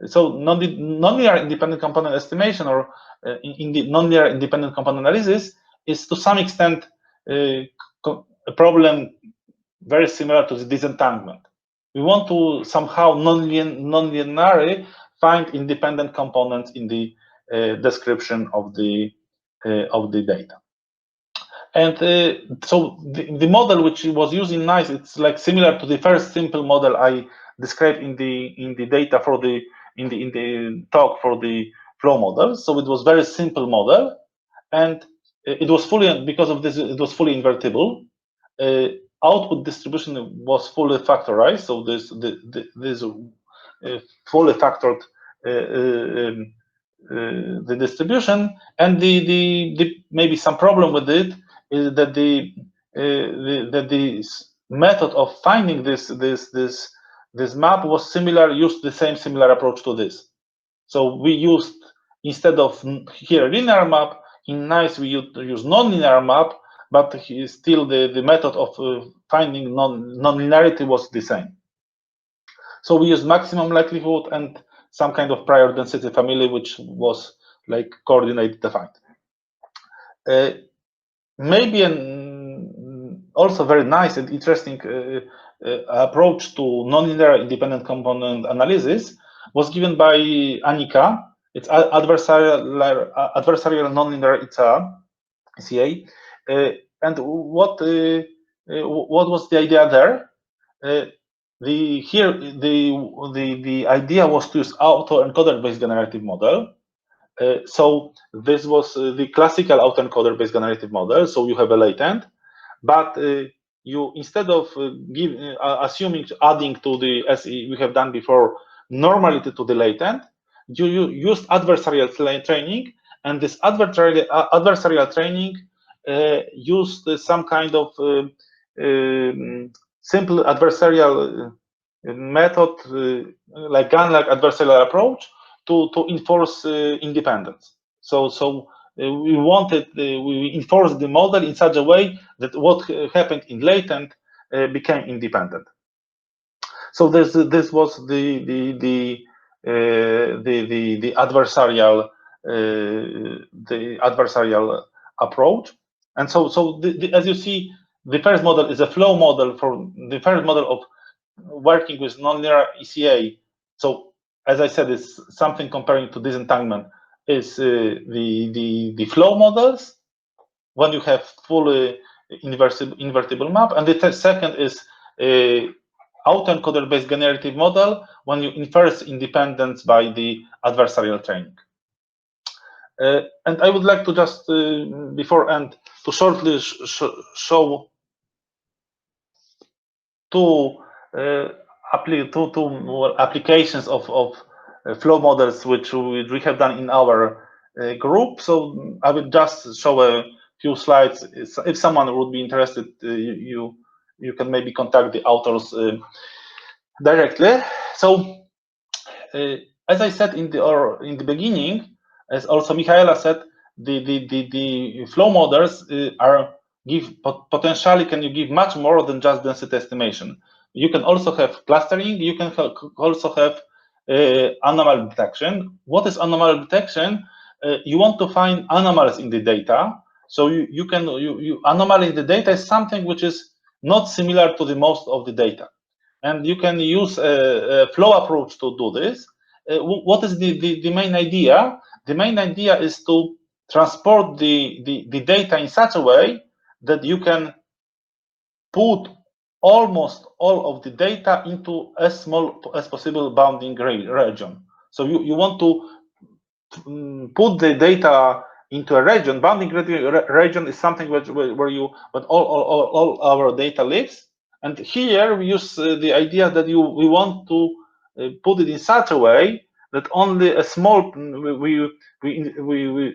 So nonlinear independent component estimation, or in the nonlinear independent component analysis, is to some extent a problem very similar to the disentanglement. We want to somehow nonlinearly find independent components in the description of the data. And so the model which was used in NICE, it's like similar to the first simple model I described in the data for the in the talk for the flow model. So it was very simple model, and it was fully, because of this, it was fully invertible. Output distribution was fully factorized, so this fully factored the distribution, and the maybe some problem with it is that the method of finding this map was similar, used the similar approach to this. So we used, instead of here linear map, in NICE we use non-linear map, but still the method of finding non-linearity was the same. So we use maximum likelihood and some kind of prior density family, which was like coordinate defined. Maybe also very nice and interesting approach to nonlinear independent component analysis was given by Anika. It's adversarial nonlinear ECA. And what was the idea there? The idea was to use autoencoder based generative model. So this was the classical autoencoder based generative model. So you have a latent, but you, instead of assuming adding to the, as we have done before, normality to the latent, you used adversarial training, and this adversarial training used some kind of simple adversarial method, like GAN-like adversarial approach, to enforce independence. So we wanted, we enforced the model in such a way that what happened in latent became independent. So this was the adversarial approach. And so as you see, the first model is a flow model for the first model of working with nonlinear ECA. So as I said, it's something comparing to disentanglement is the flow models. When you have fully invertible map, and the second is autoencoder-based generative model when you infer independence by the adversarial training. And I would like to just, before end, to shortly show two applications of flow models which we have done in our group. So I will just show a few slides. If someone would be interested, you can maybe contact the authors directly. So as I said in the beginning, as also Michaela said, the flow models potentially can you give much more than just density estimation. You can also have clustering. You can also have anomaly detection. What is anomaly detection? You want to find anomalies in the data. So anomaly in the data is something which is not similar to the most of the data, and you can use a flow approach to do this. What is the main idea? The main idea is to transport the data in such a way that you can put almost all of the data into as small as possible bounding region. So you want to put the data into a region. Bounding region is something where all our data lives. And here we use the idea that we want to put it in such a way that only a small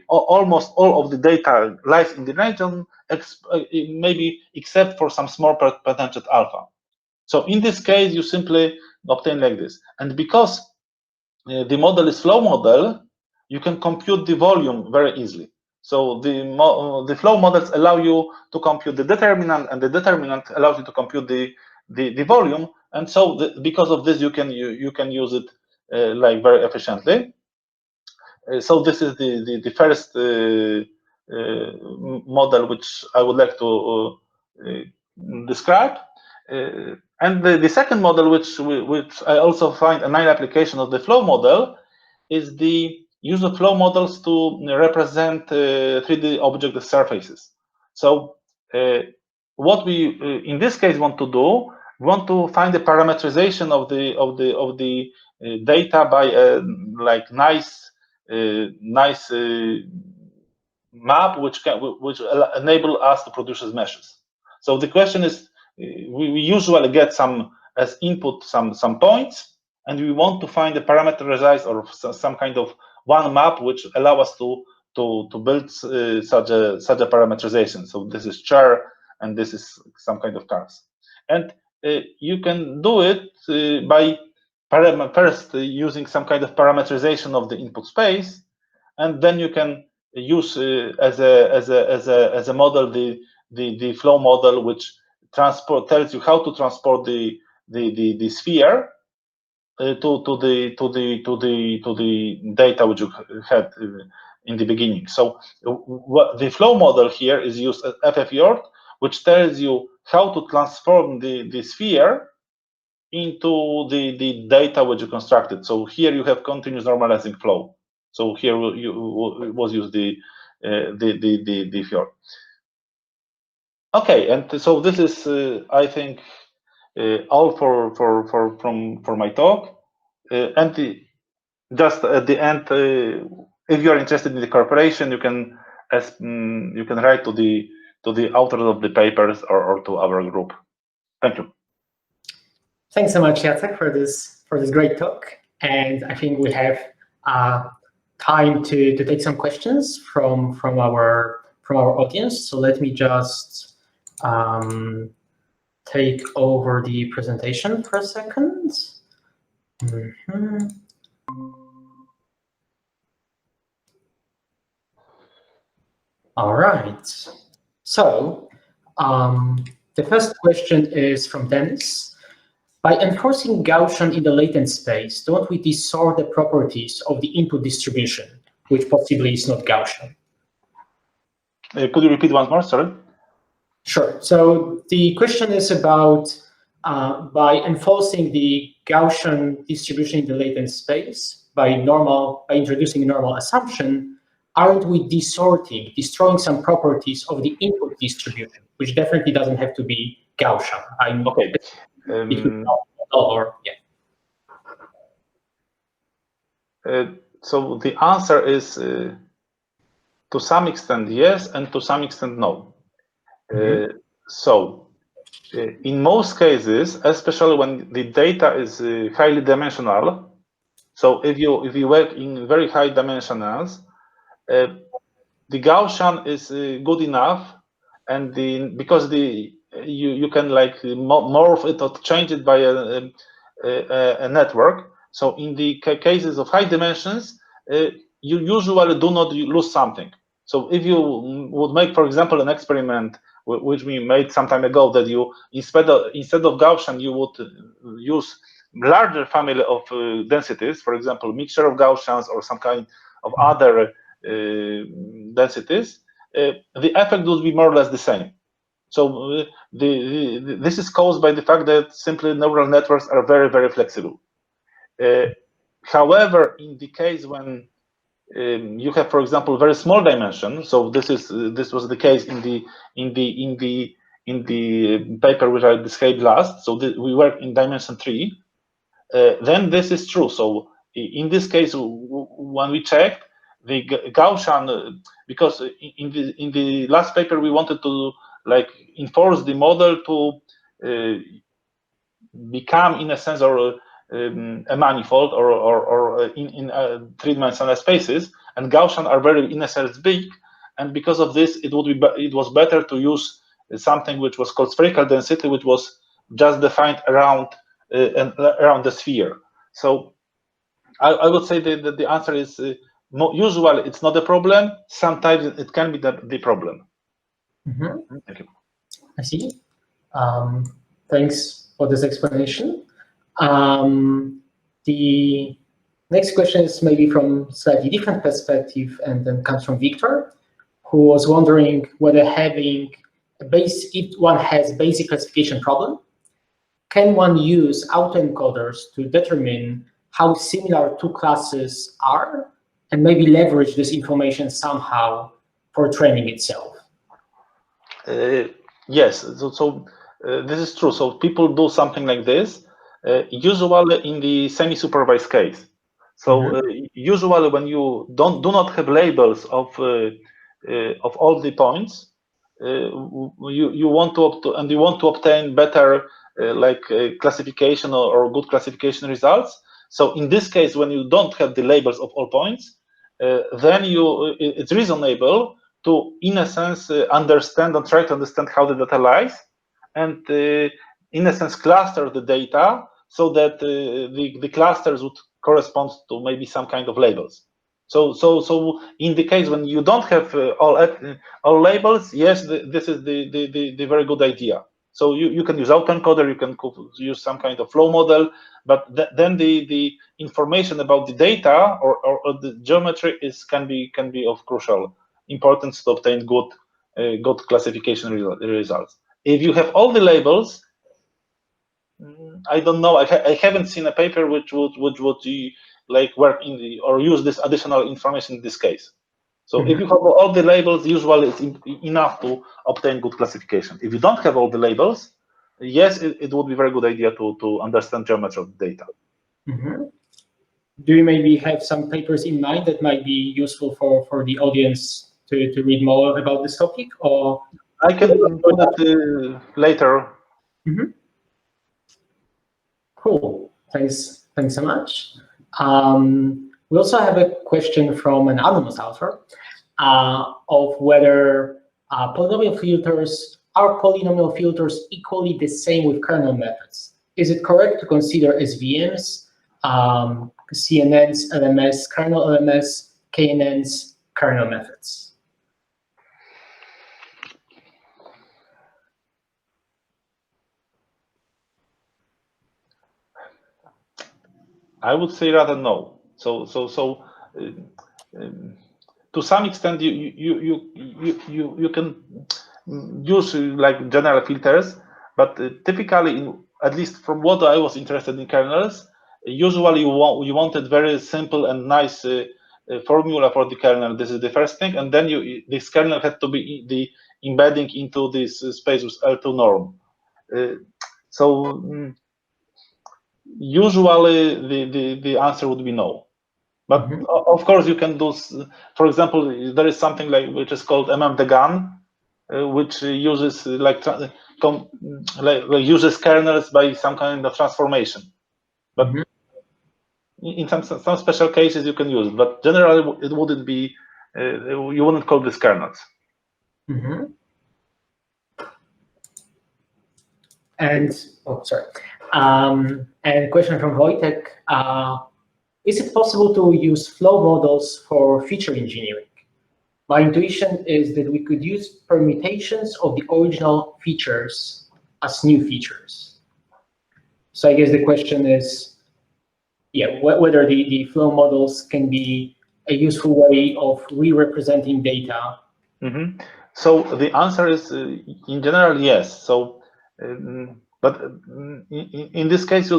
almost all of the data lies in the region, maybe except for some small potential alpha. So in this case, you simply obtain like this. And because the model is flow model, you can compute the volume very easily. So the flow models allow you to compute the determinant, and the determinant allows you to compute the volume. And so because of this, you can use it like very efficiently. So this is the first model which I would like to describe. And the second model, which I also find a nice application of the flow model, is the use of flow models to represent 3D object surfaces. So what we in this case want to do, we want to find the parameterization of the data by a like nice map which enable us to produce as meshes. So the question is, we usually get as input some points, and we want to find a parameterized or some kind of one map which allow us to build such a parameterization. So this is chair, and this is some kind of cars, and you can do it by first using some kind of parameterization of the input space, and then you can use as a model the flow model, which tells you how to transport the sphere to the data which you had in the beginning. So what the flow model here is used as FFEORT, which tells you how to transform the sphere into the data which you constructed. So here you have continuous normalizing flow. So here was used the FFEORT. Okay, and so this is I think all for my talk. And just at the end, if you are interested in the corporation, you can write to the authors of the papers or to our group. Thank you. Thanks so much, Jacek, for this great talk. And I think we have time to take some questions from our audience. So let me just take over the presentation for a second. All right. So the first question is from Dennis. By enforcing Gaussian in the latent space, don't we distort the properties of the input distribution, which possibly is not Gaussian? Could you repeat once more? Sorry. Sure. So the question is about by enforcing the Gaussian distribution in the latent space by introducing a normal assumption, aren't we destroying some properties of the input distribution, which definitely doesn't have to be Gaussian? Okay. Or yeah. So the answer is to some extent yes, and to some extent no. So in most cases, especially when the data is highly dimensional, so if you work in very high dimensionals, the Gaussian is good enough, and because you can like morph it or change it by a network. So in the cases of high dimensions, you usually do not lose something. So if you would make, for example, an experiment which we made some time ago, that you instead of Gaussian you would use larger family of densities, for example, mixture of Gaussians or some kind of other densities, the effect would be more or less the same. So this is caused by the fact that simply neural networks are very, very flexible. However, in the case when you have, for example, very small dimension, so this was the case in the paper which I described last. So we work in dimension 3. Then this is true. So in this case, when we checked the Gaussian, because in the last paper we wanted to like enforce the model to become, in a sense, or a manifold, or in three-dimensional spaces, and Gaussian are very, in a sense, big, and because of this, it was better to use something which was called spherical density, which was just defined around the sphere. So I would say that the answer is usually it's not a problem. Sometimes it can be the problem. Thank you. I see. Thanks for this explanation. The next question is maybe from slightly different perspective, and then comes from Victor, who was wondering whether if one has basic classification problem, can one use autoencoders to determine how similar two classes are, and maybe leverage this information somehow for training itself? Yes, so this is true. So people do something like this, usually in the semi-supervised case. So usually when you do not have labels of all the points, you want to obtain better classification or good classification results. So in this case, when you don't have the labels of all points, then it's reasonable to, in a sense, understand and try to understand how the data lies, and in a sense cluster the data so that the clusters would correspond to maybe some kind of labels. So in the case when you don't have all labels, yes, this is the very good idea. So you can use autoencoder, you can use some kind of flow model, but then the information about the data or the geometry can be of crucial importance to obtain good classification results. If you have all the labels, I don't know. I haven't seen a paper which would like work or use this additional information in this case. So if you have all the labels, usually it's enough to obtain good classification. If you don't have all the labels, yes, it would be a very good idea to understand geometry of the data. Do you maybe have some papers in mind that might be useful for the audience to read more about this topic? Or I can put it later. Cool. Thanks so much. We also have a question from an anonymous author of whether polynomial filters are polynomial filters equally the same with kernel methods. Is it correct to consider SVMs, CNNs, LMS, kernel LMS, KNNs, kernel methods? I would say rather no. So to some extent you can use like general filters, but typically, at least from what I was interested in kernels, usually you wanted very simple and nice formula for the kernel. This is the first thing, and then this kernel had to be the embedding into this space with L2 norm. Usually the answer would be no. But of course, you can do. For example, there is something which is called mmdgan, which uses uses kernels by some kind of transformation. But in some special cases, you can use it. But generally, it wouldn't be. You wouldn't call this kernels. And and question from Wojtek. Is it possible to use flow models for feature engineering? My intuition is that we could use permutations of the original features as new features. So I guess the question is, whether the flow models can be a useful way of re-representing data. So the answer is, in general, yes. So, but in this case,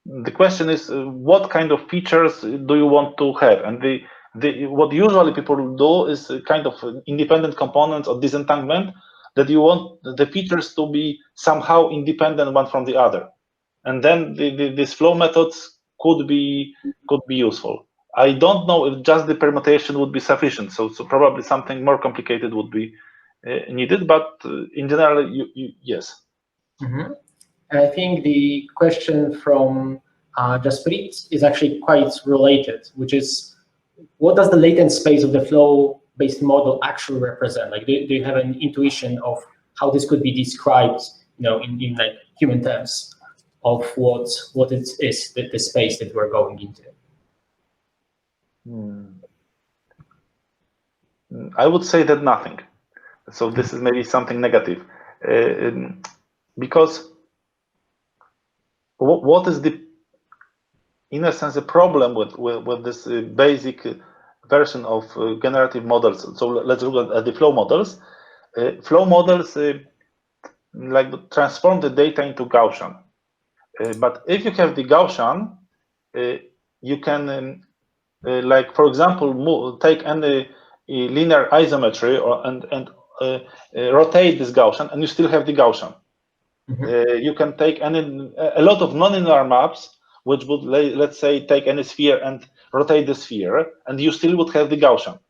the question is, what kind of features do you want to have? And what usually people do is kind of independent components or disentanglement, that you want the features to be somehow independent one from the other. And then these flow methods could be useful. I don't know if just the permutation would be sufficient. So probably something more complicated would be needed. But in general, yes. I think the question from Jasprit is actually quite related, which is, what does the latent space of the flow-based model actually represent? Like, do you have an intuition of how this could be described, in like human terms, of what it is, the space that we're going into? I would say that nothing. So this is maybe something negative, because what is in a sense, the problem with this basic version of generative models? So let's look at the flow models. Flow models transform the data into Gaussian. But if you have the Gaussian, you can, for example, take any linear isometry and rotate this Gaussian, and you still have the Gaussian. You can take a lot of nonlinear maps, which would, let's say, take any sphere and rotate the sphere, and you still would have the Gaussian.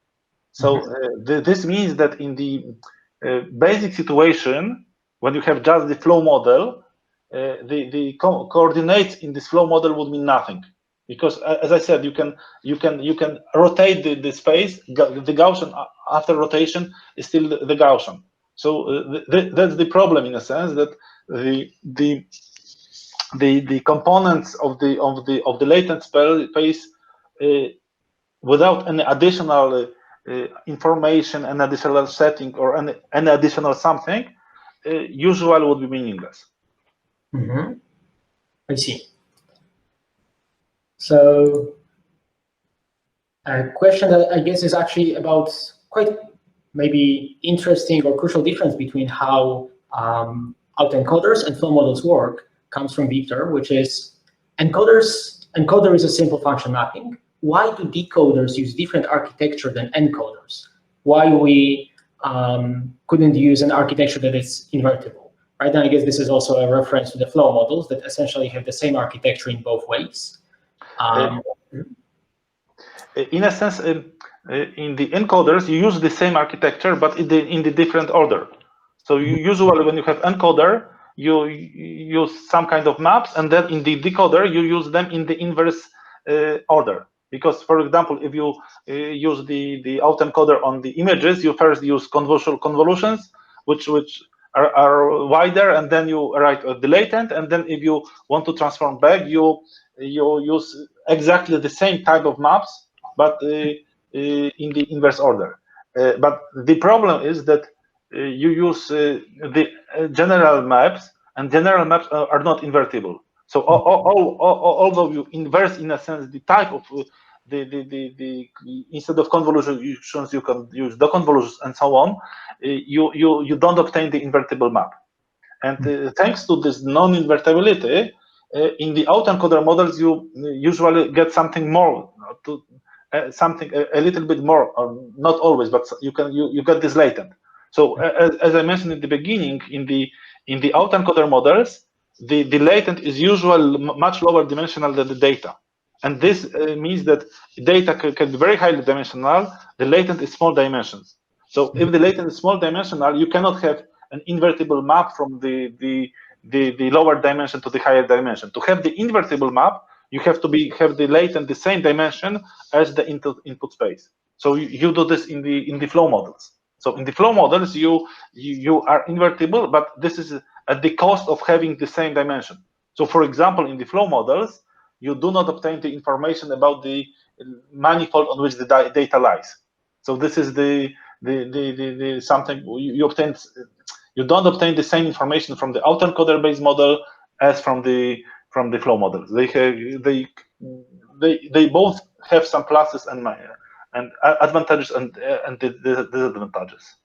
So this means that in the basic situation, when you have just the flow model, the coordinates in this flow model would mean nothing, because, as I said, you can rotate the space. The Gaussian after rotation is still the Gaussian. So that's the problem, in a sense, that the components of the latent space, without any additional information, an additional setting, or any additional something, usually would be meaningless. I see. So a question that I guess is actually about quite maybe interesting or crucial difference between how autoencoders and flow models work comes from Victor, which is encoder is a simple function mapping. Why do decoders use different architecture than encoders? Why we couldn't use an architecture that is invertible, right? And I guess this is also a reference to the flow models that essentially have the same architecture in both ways. In a sense, in the encoders, you use the same architecture, but in the different order. So usually when you have encoder, you use some kind of maps, and then in the decoder, you use them in the inverse order. Because, for example, if you use the autoencoder on the images, you first use convolutions, which are wider, and then you write the latent, and then if you want to transform back, you use exactly the same type of maps, but in the inverse order. But the problem is that you use the general maps, and general maps are not invertible. So although you inverse, in a sense, the type of instead of convolutions, you can use the convolutions and so on. You don't obtain the invertible map, and thanks to this non-invertibility, in the autoencoder models, you usually get something more. something a little bit more, or not always, but you get this latent. So as I mentioned in the beginning, in the autoencoder models, the latent is usually much lower dimensional than the data, and this means that data can be very highly dimensional. The latent is small dimensions. So if the latent is small dimensional, you cannot have an invertible map from the lower dimension to the higher dimension. To have the invertible map, you have to have the latent the same dimension as the input space. So you do this in the flow models. So in the flow models, you are invertible, but this is at the cost of having the same dimension. So for example, in the flow models, you do not obtain the information about the manifold on which the data lies. So this is the something you obtain. You don't obtain the same information from the autoencoder based model as from the flow models. They both have some pluses and advantages and disadvantages.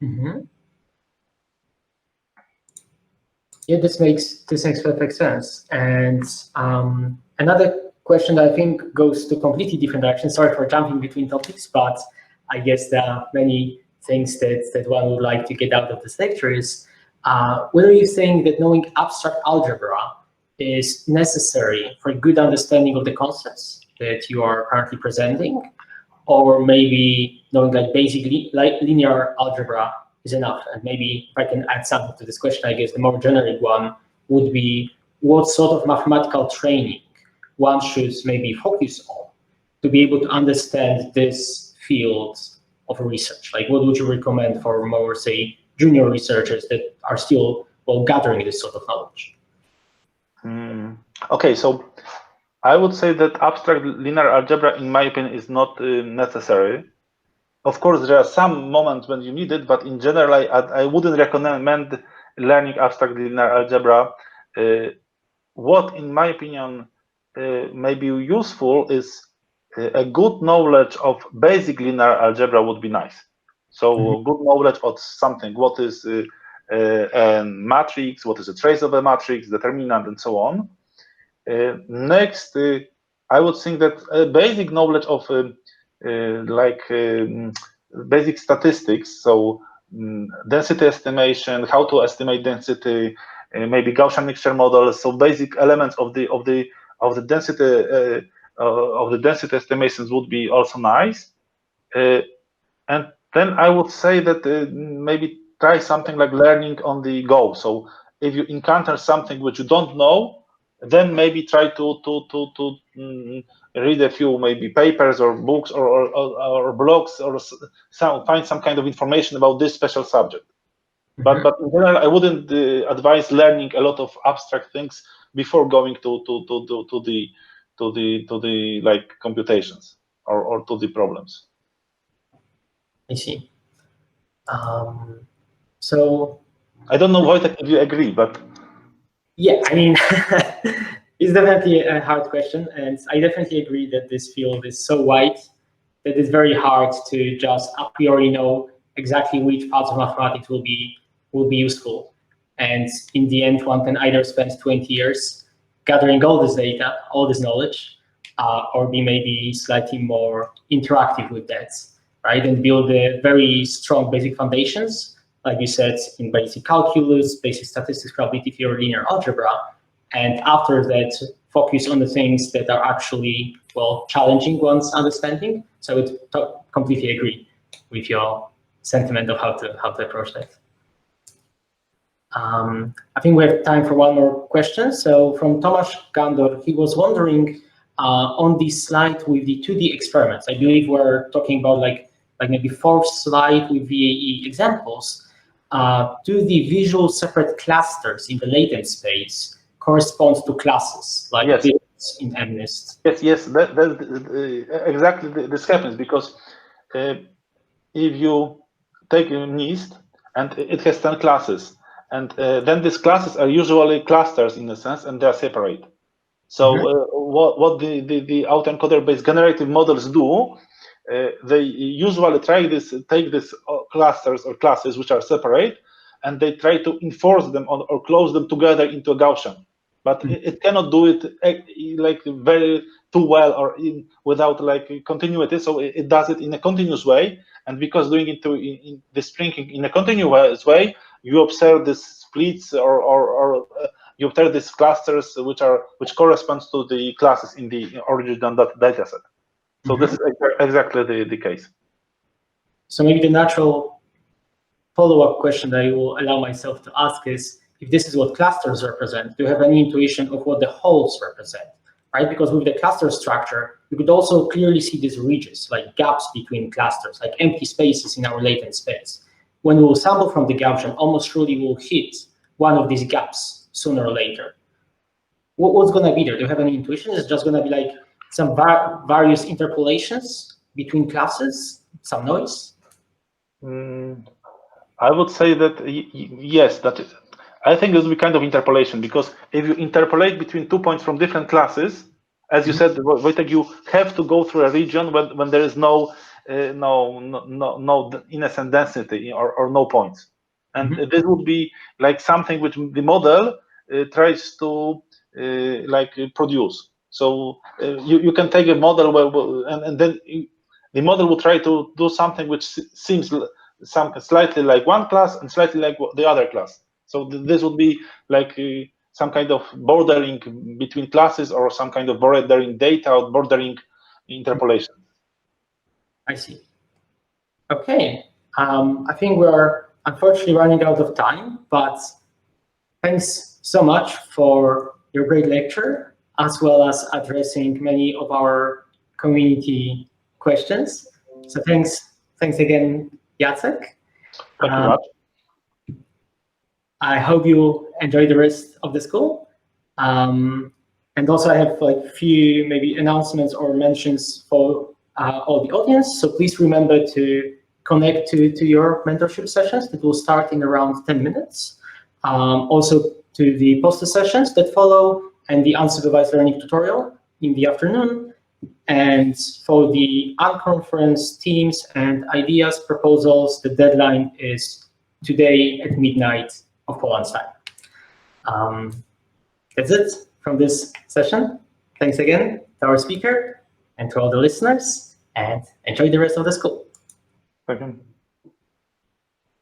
Mm-hmm. Yeah, this makes perfect sense. And another question that I think goes to completely different direction. Sorry for jumping between topics, but I guess there are many things that one would like to get out of this lecture is whether you think that knowing abstract algebra is necessary for a good understanding of the concepts that you are currently presenting, or maybe knowing like basically like linear algebra is enough. And maybe if I can add something to this question, I guess the more generic one would be what sort of mathematical training one should maybe focus on to be able to understand this field of research. Like what would you recommend for more, say, junior researchers that are still, well, gathering this sort of knowledge? Okay, so I would say that abstract linear algebra, in my opinion, is not necessary. Of course, there are some moments when you need it, but in general, I wouldn't recommend learning abstract linear algebra. What, in my opinion, may be useful is a good knowledge of basic linear algebra would be nice. So good knowledge of something, what is a matrix, what is a trace of a matrix, determinant, and so on. Next, I would think that basic knowledge of basic statistics, so density estimation, how to estimate density, maybe Gaussian mixture models, so basic elements of the density estimations would be also nice. And then I would say that maybe try something like learning on the go. So if you encounter something which you don't know, then maybe try to read a few maybe papers or books or blogs or find some kind of information about this special subject. But in general, I wouldn't advise learning a lot of abstract things before going to the like computations or to the problems. I see. So I don't know, Wojtek, if you agree, but yeah, I mean, it's definitely a hard question, and I definitely agree that this field is so wide that it's very hard to just a priori know exactly which parts of mathematics will be useful. And in the end, one can either spend 20 years gathering all this data, all this knowledge, or be maybe slightly more interactive with that, right? And build very strong basic foundations, like you said, in basic calculus, basic statistics, probability theory, linear algebra. And after that, focus on the things that are actually, well, challenging one's understanding. So I would completely agree with your sentiment of how to approach that. I think we have time for one more question. So from Tomasz Gandor, he was wondering on this slide with the 2D experiments. I believe we're talking about like maybe fourth slide with VAE examples. Do the visual separate clusters in the latent space correspond to classes like yes. this in MNIST? Yes, exactly this happens because if you take a NIST and it has 10 classes, and then these classes are usually clusters in a sense, and they are separate. So what the autoencoder-based generative models do, they usually take these clusters or classes which are separate, and they try to enforce them or close them together into a Gaussian. But it cannot do it like very too well or without like continuity. So it does it in a continuous way. And because doing it in the stringing in a continuous way, you observe these splits or you observe these clusters which corresponds to the classes in the original data set. So this is exactly the case. So maybe the natural follow-up question that I will allow myself to ask is, if this is what clusters represent, do you have any intuition of what the holes represent, right? Because with the cluster structure, you could also clearly see these ridges, like gaps between clusters, like empty spaces in our latent space. When we will sample from the Gaussian, almost surely we'll hit one of these gaps sooner or later. What's going to be there? Do you have any intuition? Is it just going to be like some various interpolations between classes, some noise? I would say that yes, I think this will be kind of interpolation, because if you interpolate between 2 points from different classes, as you said, Wojtek, you have to go through a region when there is no innocent density or no points, and this would be like something which the model tries to produce. So you can take a model and then the model will try to do something which seems slightly like one class and slightly like the other class. So this would be like some kind of bordering between classes, or some kind of bordering data or bordering interpolation. I see. Okay. I think we're unfortunately running out of time, but thanks so much for your great lecture, as well as addressing many of our community questions. So thanks again, Jacek. Thank you much. I hope you enjoy the rest of the school. And also I have like few maybe announcements or mentions for all the audience. So please remember to connect to your mentorship sessions that will start in around 10 minutes. Also to the poster sessions that follow, and the unsupervised learning tutorial in the afternoon. And for the unconference teams and ideas, proposals, the deadline is today at midnight of Poland time. That's it from this session. Thanks again to our speaker and to all the listeners, and enjoy the rest of the school. Thank you.